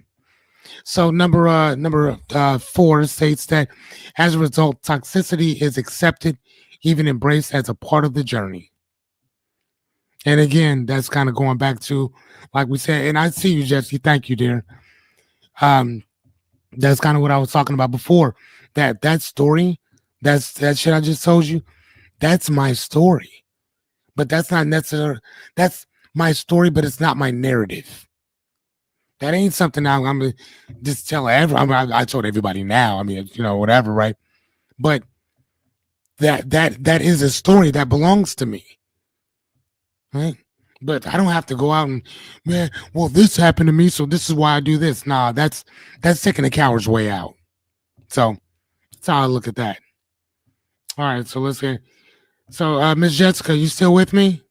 So number 4 states that as a result, toxicity is accepted, even embraced as a part of the journey. And again, that's kind of going back to, like we said, and I see you, Jesse. Thank you, dear. Um, that's kind of what I was talking about before. That story, that shit I just told you. That's my story, but that's not necessarily. That's my story, but it's not my narrative. That ain't something I'm gonna just tell I told everybody now. I mean, whatever, right? But that is a story that belongs to me, right? But I don't have to go out and, man, well, this happened to me, so this is why I do this. Nah, that's taking a coward's way out. So that's how I look at that. All right, so let's get. So, Miss Jessica, you still with me?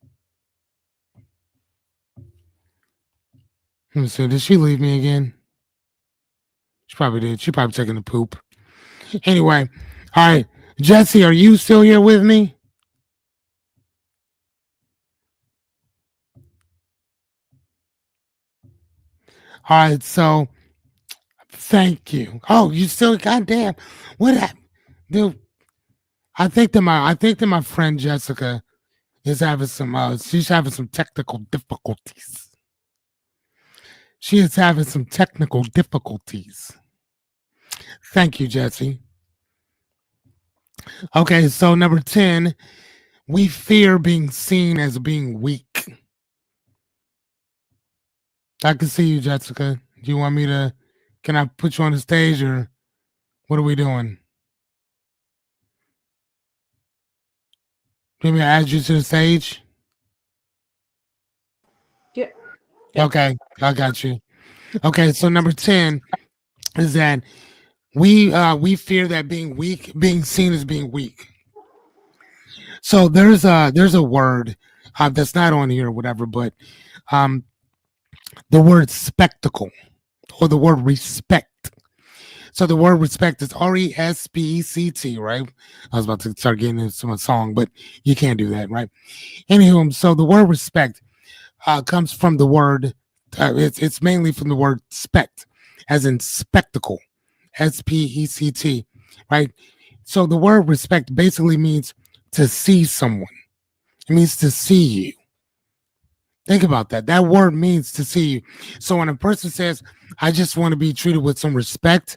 Let me see. Did she leave me again? She probably did. She probably taking a poop. Anyway, all right, Jesse, are you still here with me? All right, so thank you. Oh, you still? Goddamn, what happened, dude? I think that my friend Jessica is having some. She's having some technical difficulties. She is having some technical difficulties. Thank you, Jesse. Okay, so number 10, we fear being seen as being weak. I can see you, Jessica. Do you want me to? Can I put you on the stage, or what are we doing? Do you want me to add you to the stage? Yeah. Yeah. Okay, I got you. Okay, so number 10 is that we fear that being seen as being weak. So there's a word, That's not on here or whatever, but um, the word spectacle or the word respect. So the word respect is RESPECT, right? I was about to start getting into a song, but you can't do that, right? Anywho, so the word respect comes from the word, it's mainly from the word spect, as in spectacle, SPECT, right? So the word respect basically means to see someone. It means to see you. Think about that. That word means to see you. So when a person says, I just want to be treated with some respect,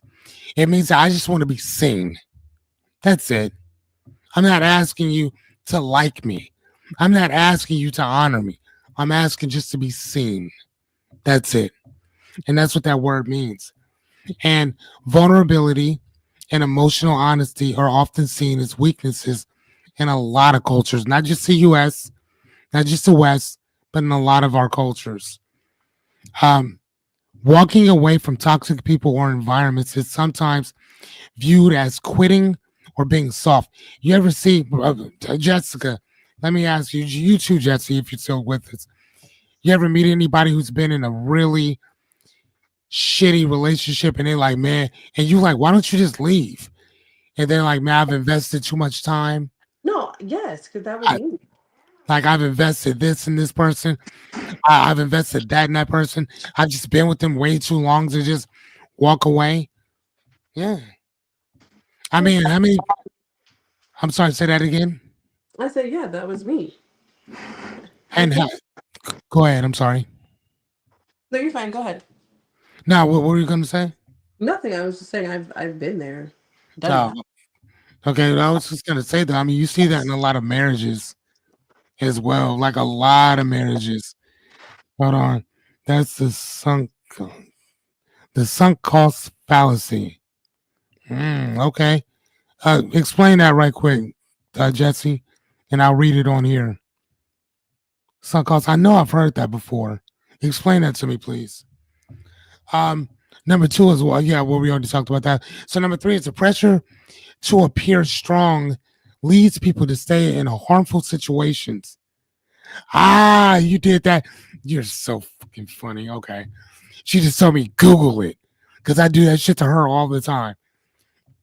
it means that I just want to be seen. That's it. I'm not asking you to like me. I'm not asking you to honor me. I'm asking just to be seen. That's it. And that's what that word means. And vulnerability and emotional honesty are often seen as weaknesses in a lot of cultures, not just the US, not just the West, but in a lot of our cultures. Um, Walking away from toxic people or environments is sometimes viewed as quitting or being soft. You ever see, Jessica? Let me ask you, you too, Jesse, if you're still with us. You ever meet anybody who's been in a really shitty relationship and they're like, man, and you like, why don't you just leave? And they're like, man, I've invested too much time. No, yes, because that was I, me. like I've invested this in this person. I've invested that in that person. I've just been with them way too long to just walk away. Yeah. I Yeah. mean, how many? I'm sorry, say that again. I said, yeah, that was me. I And think go ahead. I'm sorry. no, you're fine. Go ahead. Now, what were you going to say? Nothing. I was just saying I've been there, done Oh, that. okay. I was just going to say that. I mean, you see that in a lot of marriages as well, like a lot of marriages. Hold on. That's the sunk cost fallacy. Okay. Explain that right quick, Jesse, and I'll read it on here. Sunk cost. I know I've heard that before. Explain that to me, please. Um, Number two is well, yeah, well, we already talked about that. So number three is the pressure to appear strong leads people to stay in harmful situations. Ah, you did that. You're so fucking funny. Okay. She just told me Google it because I do that shit to her all the time.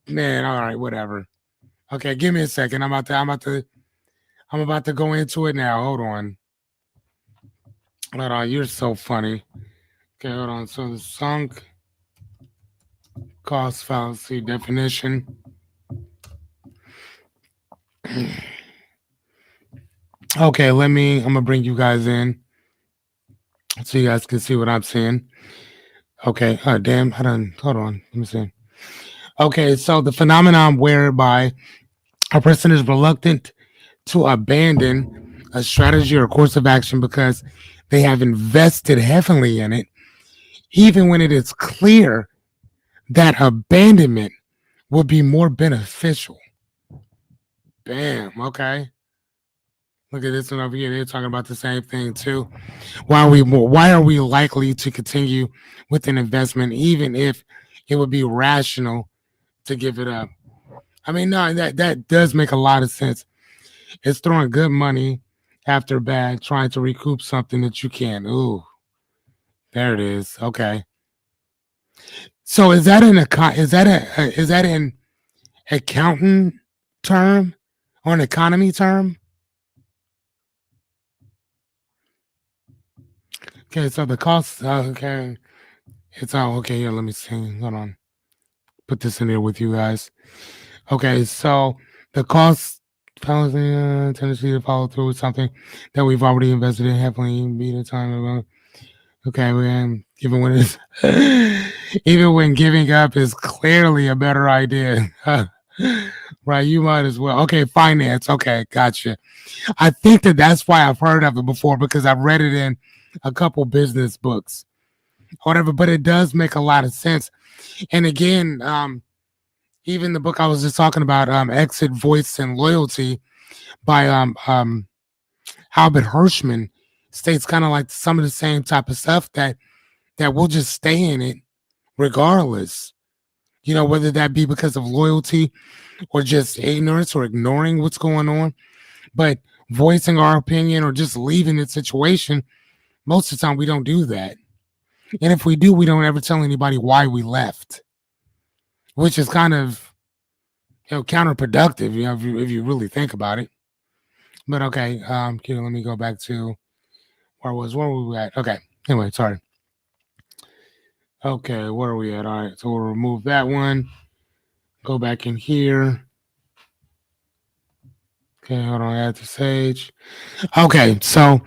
Man, all right, whatever. Okay, give me a second. I'm about to go into it now. Hold on. Hold on. You're so funny. Okay, hold on. So the sunk cost fallacy definition. Okay, I'm gonna bring you guys in so you guys can see what I'm seeing. Okay, damn, hold on, let me see. Okay, so the phenomenon whereby a person is reluctant to abandon a strategy or course of action because they have invested heavily in it, even when it is clear that abandonment would be more beneficial. Bam, okay. Look at this one over here. They're talking about the same thing too. Why are we likely to continue with an investment even if it would be rational to give it up? I mean, no, that does make a lot of sense. It's throwing good money after bad, trying to recoup something that you can. Ooh, there it is. Okay. So is that an accountant term or an economy term? Okay, so the cost. Okay, it's all okay. Here, let me see. Hold on. Put this in here with you guys. Okay, so the cost fallacy tendency to follow through with something that we've already invested in heavily be the time of okay, even when it's even when giving up is clearly a better idea. Right, you might as well. Okay, finance. Okay, gotcha. I think that's why I've heard of it before because I've read it in a couple business books, whatever. But it does make a lot of sense. And again, even the book I was just talking about, Exit, Voice, and Loyalty by Albert Hirschman, states kind of like some of the same type of stuff that we'll just stay in it regardless. You know, whether that be because of loyalty or just ignorance or ignoring what's going on. But voicing our opinion or just leaving the situation, most of the time we don't do that. And if we do, we don't ever tell anybody why we left, which is kind of counterproductive, if you really think about it. But okay, here, let me go back to where were we at? Okay. Anyway, sorry. Okay, where are we at? All right, so we'll remove that one. Go back in here. Okay, hold on, add to Sage. Okay, so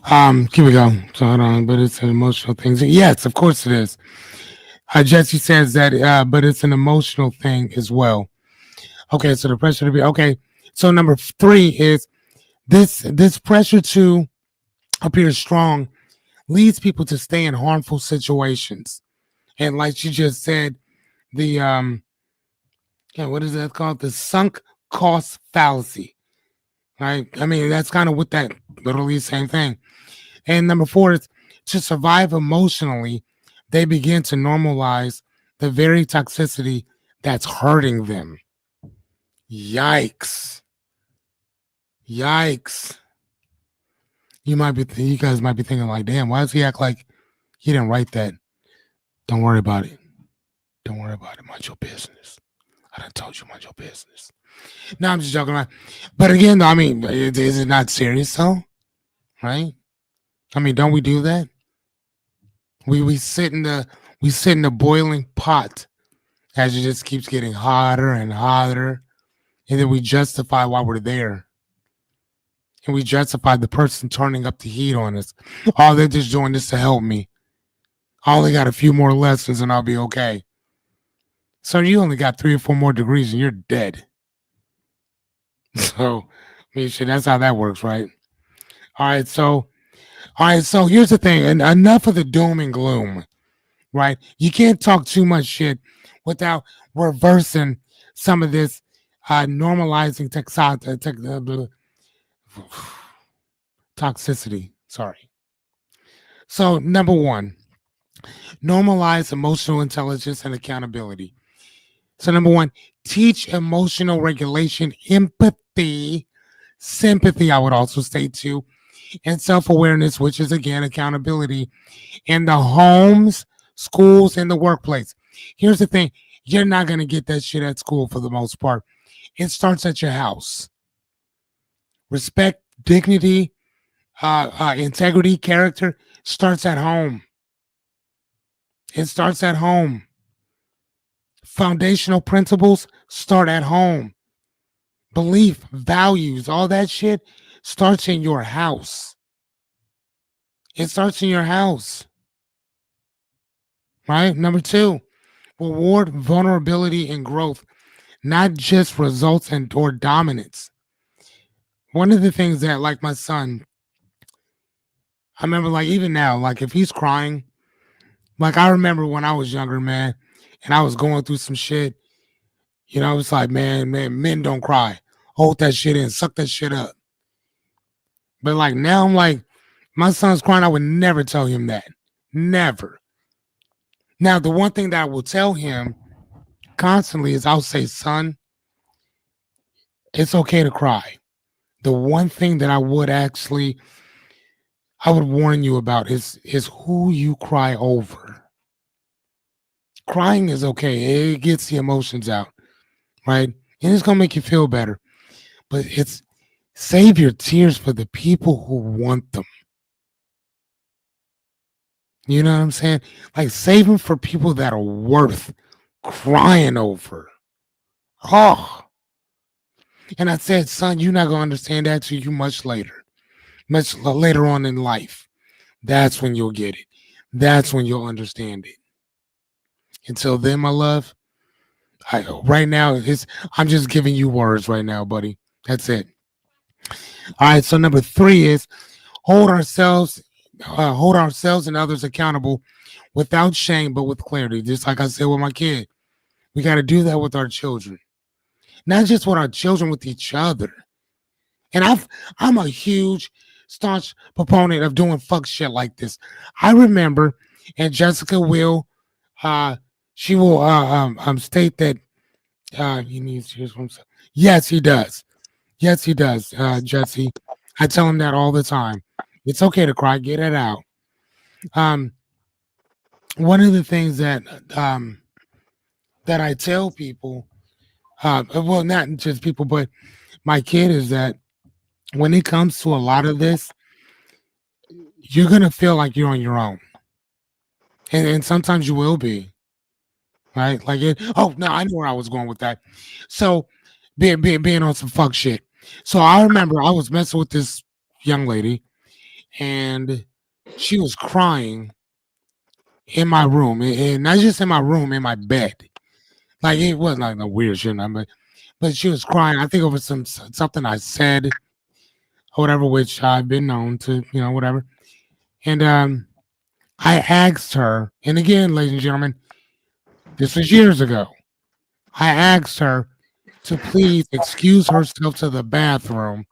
here we go. So hold on, but it's an emotional thing. Yes, of course it is. Jesse says that, but it's an emotional thing as well. Okay, so the pressure to be okay. So number 3 is this pressure to appear strong leads people to stay in harmful situations. And like you just said, the what is that called? The sunk cost fallacy. Right? I mean, that's kind of what that literally same thing. And number 4 is to survive emotionally, they begin to normalize the very toxicity that's hurting them. Yikes. Yikes. You guys might be thinking like, damn, why does he act like he didn't write that? Don't worry about it. Don't worry about it. Mind your business. I done told you mind your business. No, I'm just joking around. But again, I mean, is it not serious though? Right? I mean, don't we do that? We sit in the boiling pot as it just keeps getting hotter and hotter, and then we justify why we're there. And we justify the person turning up the heat on us. Oh, they're just doing this to help me. I only got a few more lessons and I'll be okay. So you only got 3 or 4 more degrees and you're dead. So, I mean, shit, that's how that works, right? All right, so here's the thing, and enough of the doom and gloom, right? You can't talk too much shit without reversing some of this normalizing toxicity. Sorry. So, number 1, normalize emotional intelligence and accountability. So, number 1, teach emotional regulation, empathy, sympathy, I would also say too, and self awareness, which is again accountability in the homes, schools, and the workplace. Here's the thing, you're not going to get that shit at school for the most part. It starts at your house. Respect, dignity, integrity, character starts at home. It starts at home. Foundational principles start at home. Belief, values, all that shit starts in your house. It starts in your house. Right? Number 2, reward vulnerability and growth, not just results and or dominance. One of the things that, like my son, I remember, like even now, like if he's crying, like I remember when I was younger, man, and I was going through some shit, it's like, man, men don't cry. Hold that shit in, suck that shit up. But like now I'm like, my son's crying, I would never tell him that. Never. Now, the one thing that I will tell him constantly is I'll say, son, it's okay to cry. The one thing that I would warn you about is who you cry over. Crying is okay. It gets the emotions out, right? And it's gonna make you feel better. But it's save your tears for the people who want them. You know what I'm saying? Like save them for people that are worth crying over. Oh. And I said, son, you're not gonna understand that till you much later on in life. That's when you'll get it. That's when you'll understand it. Until then, my love, right now, I'm just giving you words right now, buddy. That's it. All right. So number 3 is hold ourselves, hold ourselves and others accountable without shame, but with clarity. Just like I said with my kid, we got to do that with our children, not just with our children, with each other. And I'm a huge, staunch proponent of doing fuck shit like this. I remember, and Jessica will, she will state that he needs to hear from himself. Yes, he does. Yes, he does, Jesse. I tell him that all the time. It's okay to cry. Get it out. Um, one of the things um, that I tell people, well, not just people, but my kid, is that when it comes to a lot of this, you're gonna feel like you're on your own, and sometimes you will be, right? Like it. Oh no, I know where I was going with that. So being on some fuck shit. So I remember I was messing with this young lady, and she was crying in my room, and not just in my room, in my bed. Like it wasn't like no weird shit, but she was crying. I think over something I said or whatever, which I've been known to, whatever. And I asked her, and again, ladies and gentlemen, this was years ago. I asked her to please excuse herself to the bathroom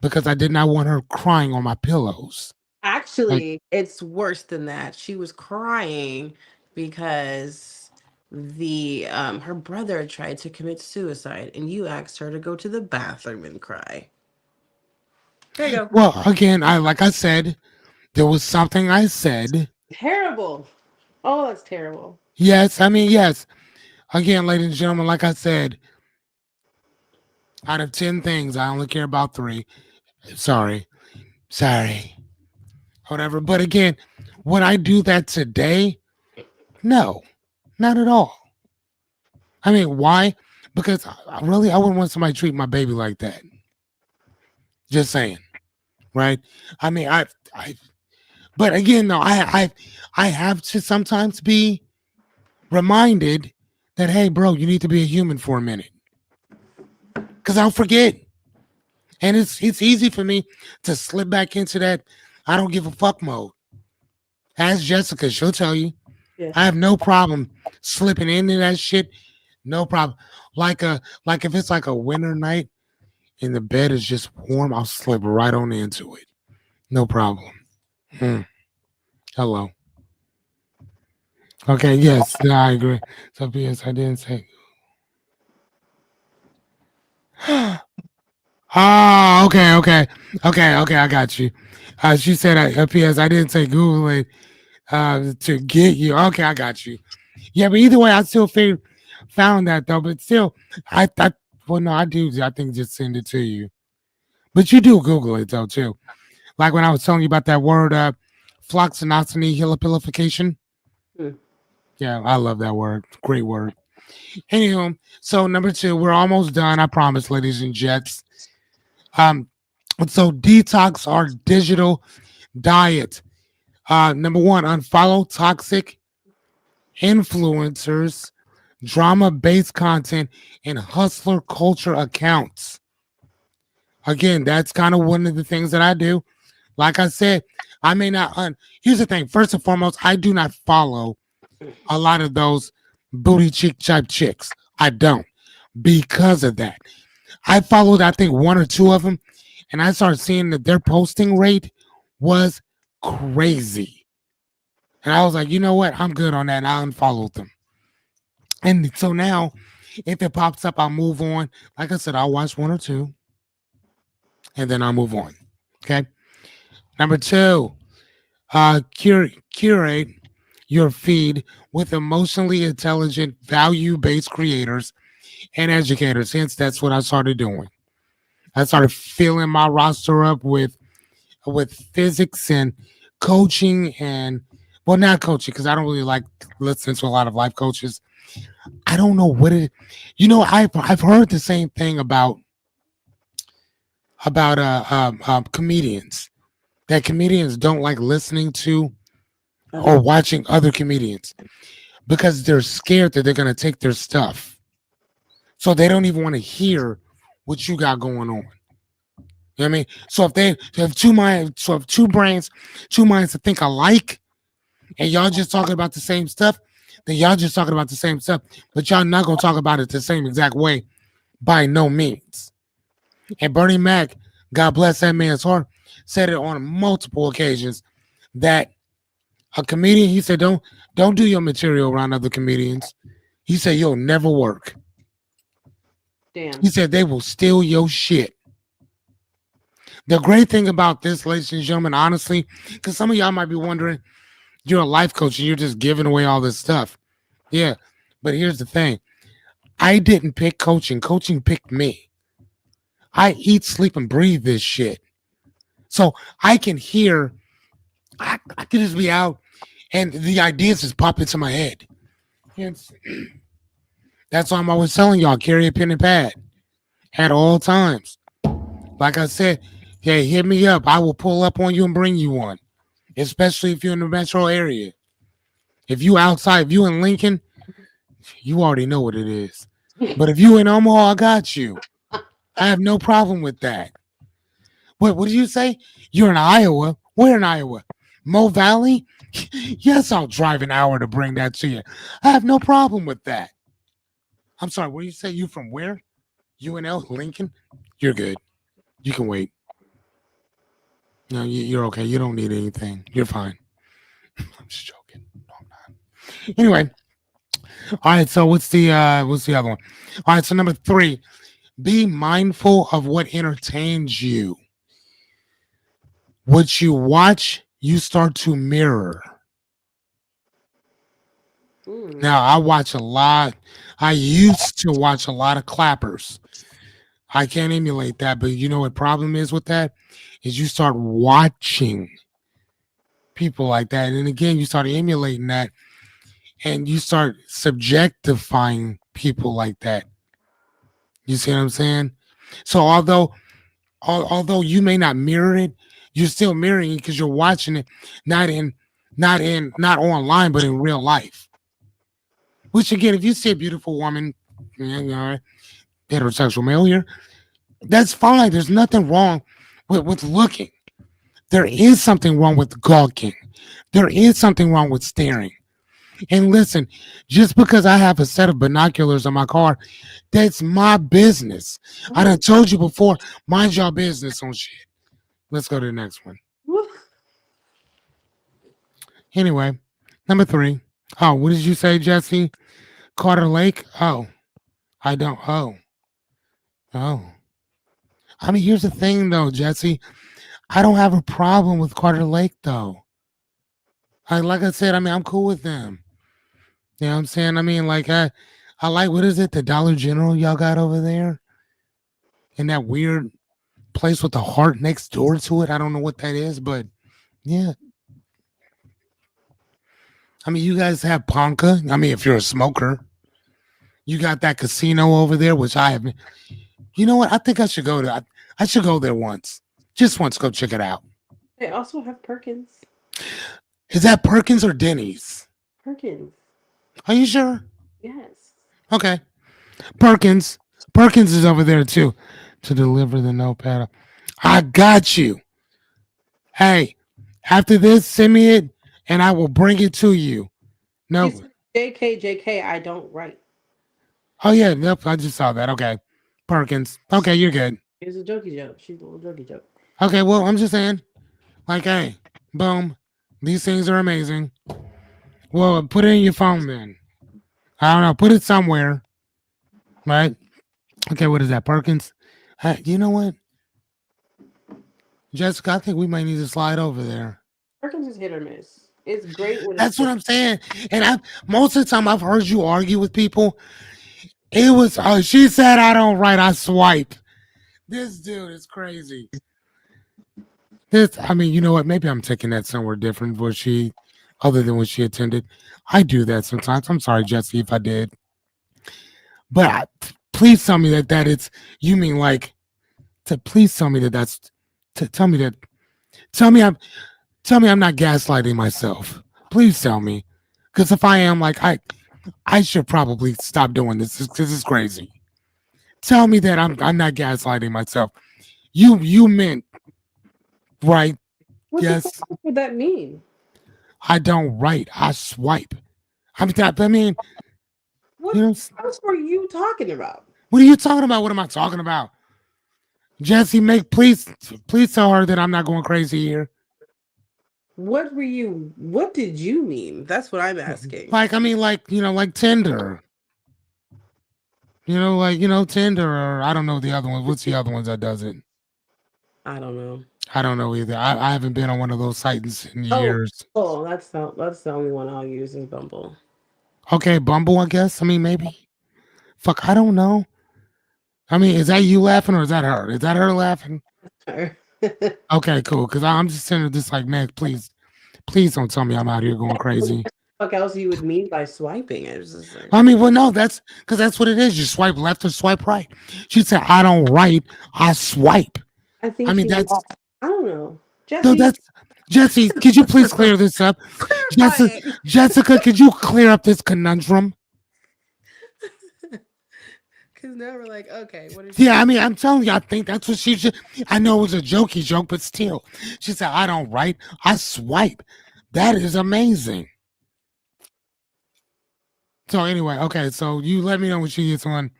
because I did not want her crying on my pillows. Like, Actually, it's worse than that. She was crying because the her brother tried to commit suicide and you asked her to go to the bathroom and cry. There you go. well, again, like I said, there was something I said. Terrible. Oh, that's terrible. Yes, I mean, yes. Again, ladies and gentlemen, like I said, out of 10 things, I only care about three. Sorry. Sorry. Whatever. But again, would I do that today? No, not at all. I mean, why? Because I wouldn't want somebody to treat my baby like that. Just saying, right? I mean, but again, no, I have to sometimes be reminded that, hey, bro, you need to be a human for a minute, because I'll forget, and it's easy for me to slip back into that I don't give a fuck mode. Ask Jessica, she'll tell you. I Yes. have no problem slipping into that shit. No problem. Like if it's like a winter night and the bed is just warm, I'll slip right on into it. No problem. Hmm. Hello. Okay, yes, no, I agree. So yes, I didn't say. Oh, okay. I got you. She said, "P.S. I didn't say Google it to get you." Okay, I got you. Yeah, but either way, I still found that though. But still, I well, no, I do. I think just send it to you. But you do Google it though too. Like when I was telling you about that word, floxinocity hilipilification. Hmm. Yeah, I love that word. Great word. Anywho, so number two, we're almost done. I promise, ladies and gents. Um, so detox our digital diet. Number one, unfollow toxic influencers, drama-based content, and hustler culture accounts. Again, that's kind of one of the things that I do. Like I said, I may not. Here's the thing. First and foremost, I do not follow a lot of those booty cheek type chicks. I don't, because of that. I followed, I think, one or two of them, and I started seeing that their posting rate was crazy. And I was like, you know what? I'm good on that. And I unfollowed them. And so now, if it pops up, I'll move on. Like I said, I'll watch one or two, and then I'll move on. Okay. Number two, curate your feed with emotionally intelligent, value based creators and educators. Hence, that's what I started doing. I started filling my roster up with physics and coaching, and well, not coaching because I don't really like listening to a lot of life coaches. I don't know what it. I've heard the same thing about comedians, that comedians don't like listening to or Other. watching other comedians because they're scared that they're gonna take their stuff, so they don't even want to hear what you got going on. You know what I mean? So if they have two minds, so if two brains, two minds to think alike, and y'all just talking about the same stuff, then y'all just talking about the same stuff, but y'all not gonna talk about it the same exact way by no means. And Bernie Mac, God bless that man's heart, said it on multiple occasions that a comedian, he said, don't do your material around other comedians. He said you'll never work. He Damn. said they will steal your shit. The great thing about this, ladies and gentlemen, honestly, because some of y'all might be wondering, you're a life coach and you're just giving away all this stuff. Yeah. But here's the thing. I didn't pick coaching. Coaching picked me. I eat, sleep, and breathe this shit. So I can hear, I can just be out and the ideas just pop into my head. It's, that's why I'm always telling y'all, carry a pen and pad at all times. Like I said, hey, hit me up. I will pull up on you and bring you one, especially if you're in the metro area. If you outside, if you in Lincoln, you already know what it is. But if you in Omaha, I got you. I have no problem with that. What did you say? You're in Iowa. Where in Iowa? Mo Valley? Yes, I'll drive an hour to bring that to you. I have no problem with that. I'm sorry, what do you say? You from where? UNL? Lincoln? You're good. You can wait. No, you're okay. You don't need anything. You're fine. I'm just joking. No, I'm not. Anyway, all right. So what's the other one? All right. So number 3, be mindful of what entertains you. What you watch, you start to mirror. Mm. Now, I watch a lot. I used to watch a lot of clappers. I can't emulate that, but you know what problem is with that? Is you start watching people like that. And again, you start emulating that and you start subjectifying people like that. You see what I'm saying? So although you may not mirror it, you're still mirroring it because you're watching it not online, but in real life. Which again, if you see a beautiful woman, you know, heterosexual male here, that's fine. There's nothing wrong with looking. There is something wrong with gawking. There is something wrong with staring. And listen, just because I have a set of binoculars on my car, that's my business. I done Oh. told you before, mind your business on shit. Let's go to the next one. Woo. Anyway, number 3. Oh, what did you say, Jesse? Carter Lake? Oh, I don't. Oh. I mean, here's the thing, though, Jesse. I don't have a problem with Carter Lake, though. Like I said, I mean, I'm cool with them. You know what I'm saying? I mean, like, I like, what is it, the Dollar General y'all got over there? In that weird place with the heart next door to it. I don't know what that is, but yeah. I mean, you guys have Ponca. I mean, if you're a smoker, you got that casino over there, which I haven't. You know what? I think I should go to. I should go there once, just once. Go check it out. They also have Perkins. Is that Perkins or Denny's? Perkins. Are you sure? Yes. Okay, Perkins. Perkins is over there too, to deliver the notepad. I got you. Hey, after this, send me it, and I will bring it to you. She No. said, JK, JK, I don't write. Oh yeah, yep. I just saw that. Okay, Perkins. Okay, you're good. It's a jokey joke. She's a little jokey joke. Okay, well, I'm just saying, like, hey, boom, these things are amazing. Well, put it in your phone then. I don't know, put it somewhere, right? Okay, what is that, Perkins? Hey, you know what, Jessica? I think we might need to slide over there. Perkins is hit or miss. It's great when it's That's what good. I'm saying. And I most of the time I've heard you argue with people. It was, oh, she said I don't write, I swipe. This dude is crazy. This, I mean, you know what? Maybe I'm taking that somewhere different. Where she, other than what she attended, I do that sometimes. I'm sorry, Jesse, if I did. But please tell me that it's. You mean like to please tell me that that's. To tell me that. Tell me I'm. Tell me I'm not gaslighting myself. Please tell me, because if I am, like I should probably stop doing this because it's crazy. Tell me that I'm not gaslighting myself. You meant right? What the Yes. fuck would that mean? I don't write. I swipe. I mean, What you know, else were you talking about? what are you talking about? What am I talking about? Jesse, please tell her that I'm not going crazy here. What did you mean? That's what I'm asking. Like, I mean, like, like Tinder. Like Tinder, or I don't know the other ones. What's the other ones that does it? I don't know. I don't know either. I haven't been on one of those sites in Oh, years. oh, that's the only one I'll use is Bumble. Okay, Bumble, I guess. I mean, maybe. Fuck, I don't know. I mean, is that you laughing or is that her? Is that her laughing? Okay, cool. Because I'm just sitting there just like, man, please don't tell me I'm out here going crazy. What else you would mean by swiping? It was just like, I mean, well, no, that's because that's what it is. You swipe left or swipe right. She said, I don't write, I swipe. I I think mean, she's that's lost. I don't know. no, Jesse, that's Jesse. Could you please clear this up? clarify Jessica, it. Jessica, could you clear up this conundrum? Because now we're like, okay, what is Yeah, she? I mean, I'm telling you, I think that's what she should. I know it was a jokey joke, but still, she said, I don't write, I swipe. That is amazing. So anyway, okay, so you let me know when she gets on.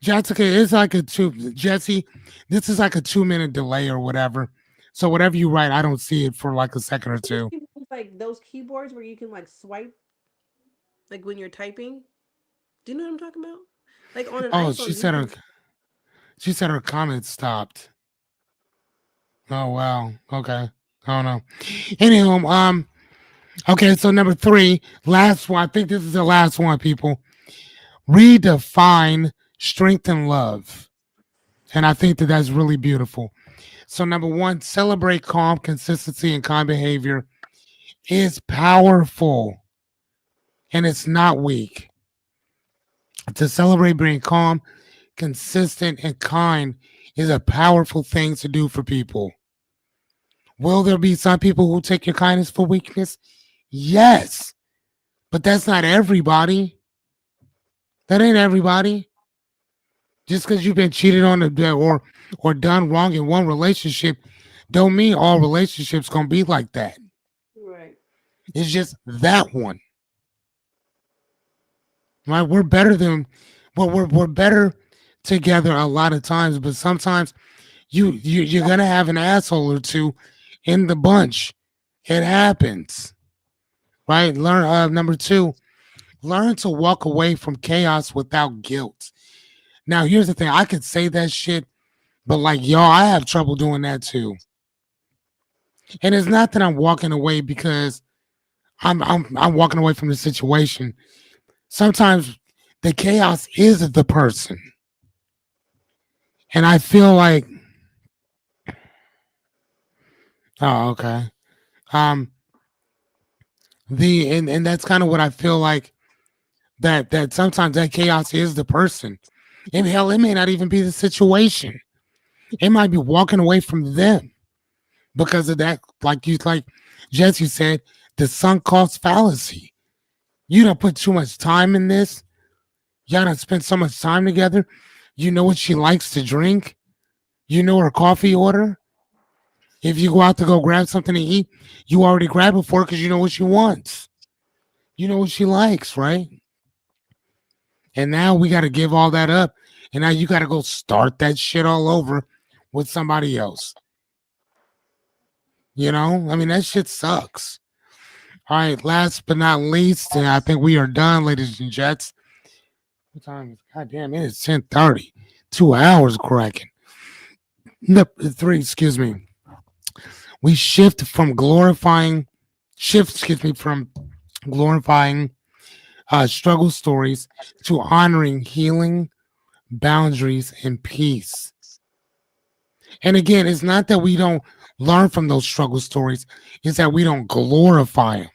Jessica, it's like a Jesse, this is like a 2 minute delay or whatever. So whatever you write, I don't see it for like a second or two. It's like those keyboards where you can like swipe, like when you're typing. Do you know what I'm talking about? Like on an Oh, iPhone, you can. she said her comment stopped. Oh wow. Okay. I don't know. Anywho, okay, so number three, last one. I think this is the last one, people. Redefine strength and love. And I think that that's really beautiful. So, number one, celebrate calm, consistency, and kind behavior is powerful and it's not weak. To celebrate being calm, consistent, and kind is a powerful thing to do for people. Will there be some people who take your kindness for weakness? Yes, but that's not everybody. That ain't everybody. Just because you've been cheated on or done wrong in one relationship, don't mean all relationships gonna be like that. Right. It's just that one. Right? We're better than well, we're better together a lot of times, but sometimes you're gonna have an asshole or two in the bunch. It happens. Right? Learn number two, learn to walk away from chaos without guilt. Now here's the thing, I could say that shit, but like y'all, I have trouble doing that too. And it's not that I'm walking away because I'm walking away from the situation. Sometimes the chaos is the person. And I feel like, oh, okay. Um, and that's kind of what I feel like, that sometimes that chaos is the person. And hell, it may not even be the situation. It might be walking away from them because of that. Like Jesse said, the sunk cost fallacy. You don't put too much time in this. Y'all don't spend so much time together. You know what she likes to drink. You know her coffee order. If you go out to go grab something to eat, you already grab it for her because you know what she wants. You know what she likes, right? And now we got to give all that up. And now you got to go start that shit all over with somebody else. I mean, that shit sucks. All right, last but not least, I think we are done, ladies and gents. What time is it? God damn, it is 10:30. 2 hours cracking. No, three, excuse me. We from glorifying struggle stories to honoring healing, boundaries, and peace. And again, it's not that we don't learn from those struggle stories, it's that we don't glorify them.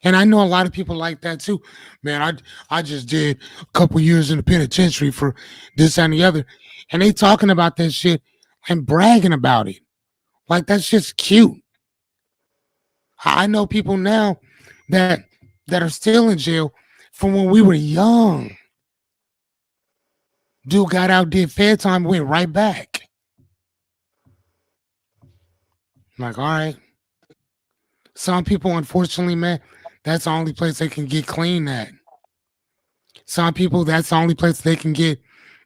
And I know a lot of people like that too. Man, I just did a couple years in the penitentiary for this and the other. And they talking about that shit and bragging about it. Like that's just cute. I know people now that are still in jail from when we were young. Dude got out, did fair time, went right back. I'm like, all right. Some people, unfortunately, man, that's the only place they can get clean at. Some people, that's the only place they can get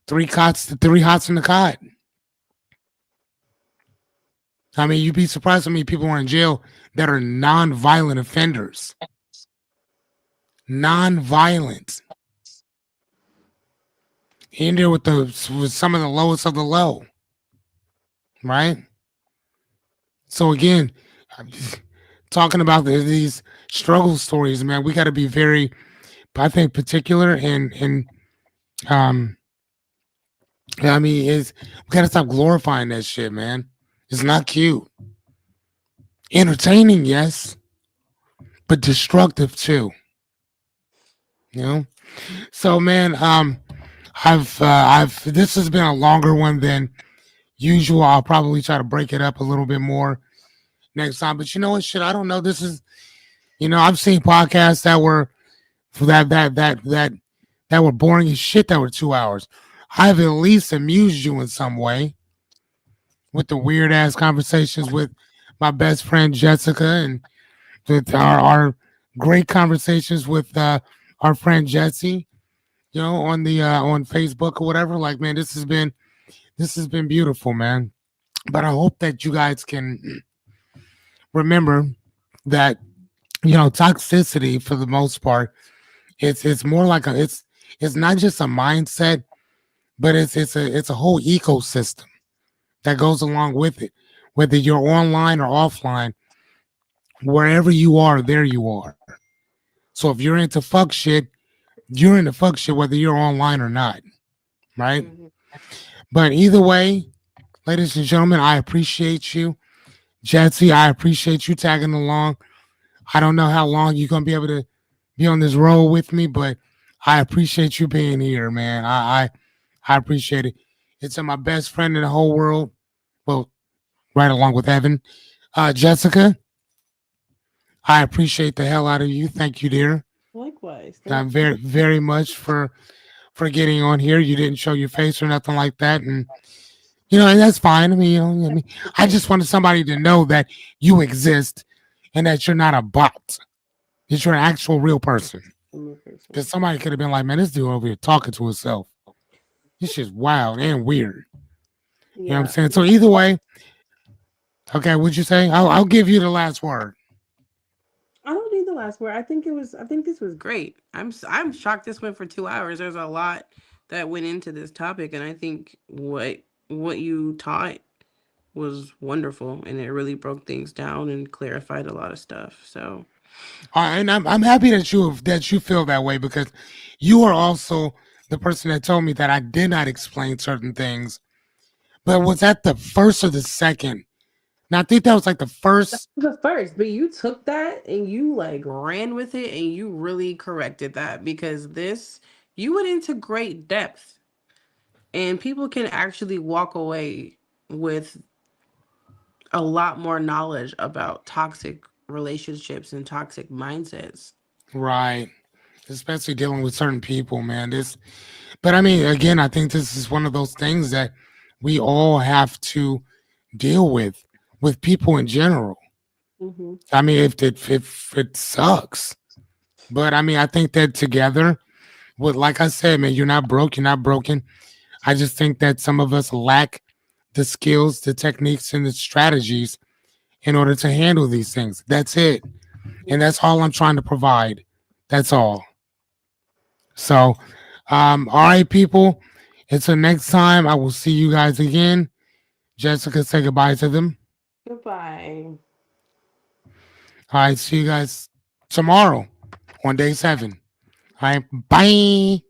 three hots in the cot. I mean, you'd be surprised how many people are in jail that are non-violent offenders. Non-violent. in there with the with some of the lowest of the low, right? So again, I'm just talking about these struggle stories, man. We got to be very, I think, particular and um. I mean, is we got to stop glorifying that shit, man. It's not cute. Entertaining, yes, but destructive too. You know. So, man, I've this has been a longer one than usual. I'll probably try to break it up a little bit more next time. But you know what? Shit, I don't know. This is, I've seen podcasts that were that were boring as shit. That were 2 hours. I've at least amused you in some way with the weird ass conversations with my best friend Jessica and with our great conversations with our friend Jesse. On the on Facebook or whatever. Like, man, this has been beautiful, man. But I hope that you guys can remember that toxicity for the most part, it's more like it's not just a mindset, but it's a whole ecosystem that goes along with it. Whether you're online or offline, wherever you are, there you are. So if you're into fuck shit, you're into fuck shit whether you're online or not, right? Mhm. But either way, ladies and gentlemen, I appreciate you. Jetsy, I appreciate you tagging along. I don't know how long you're gonna be able to be on this road with me, but I appreciate you being here, man. I appreciate it. It's my best friend in the whole world. Well, right along with Evan. Jessica, I appreciate the hell out of you. Thank you, dear. Likewise, thank I'm you. very, very much for getting on here. You didn't show your face or nothing like that, and and that's fine. I mean, I just wanted somebody to know that you exist and that you're not a bot. That you're an actual real person. I'm a person. Because somebody could have been like, man, this dude over here talking to himself. This shit's wild and weird. You know what I'm Yeah, saying? So either way, okay, what'd you say? I'll give you the last word. I don't need the last word. I think it was. I think this was great. I'm shocked this went for 2 hours. There's a lot that went into this topic, and I think what you taught was wonderful, and it really broke things down and clarified a lot of stuff. So And I'm happy that you feel that way because you are also the person that told me that I did not explain certain things. But was that the first or the second? And I think that was like the that first. was the first, but you took that and you like ran with it, and you really corrected that because this you went into great depth, and people can actually walk away with a lot more knowledge about toxic relationships and toxic mindsets. Right. Especially dealing with certain people, man. But I mean, again, I think this is one of those things that we all have to deal with people in general. Hmm. I mean, if it sucks, but I mean, I think that together, like I said, man, you're not broke, you're not broken. I just think that some of us lack the skills, the techniques, and the strategies in order to handle these things. That's it, and Yeah. that's all I'm trying to provide. That's all. So, all right, people. Until next time, I will see you guys again. Jessica, say goodbye to them. Goodbye. All right, see you guys tomorrow on day 7. All right, bye.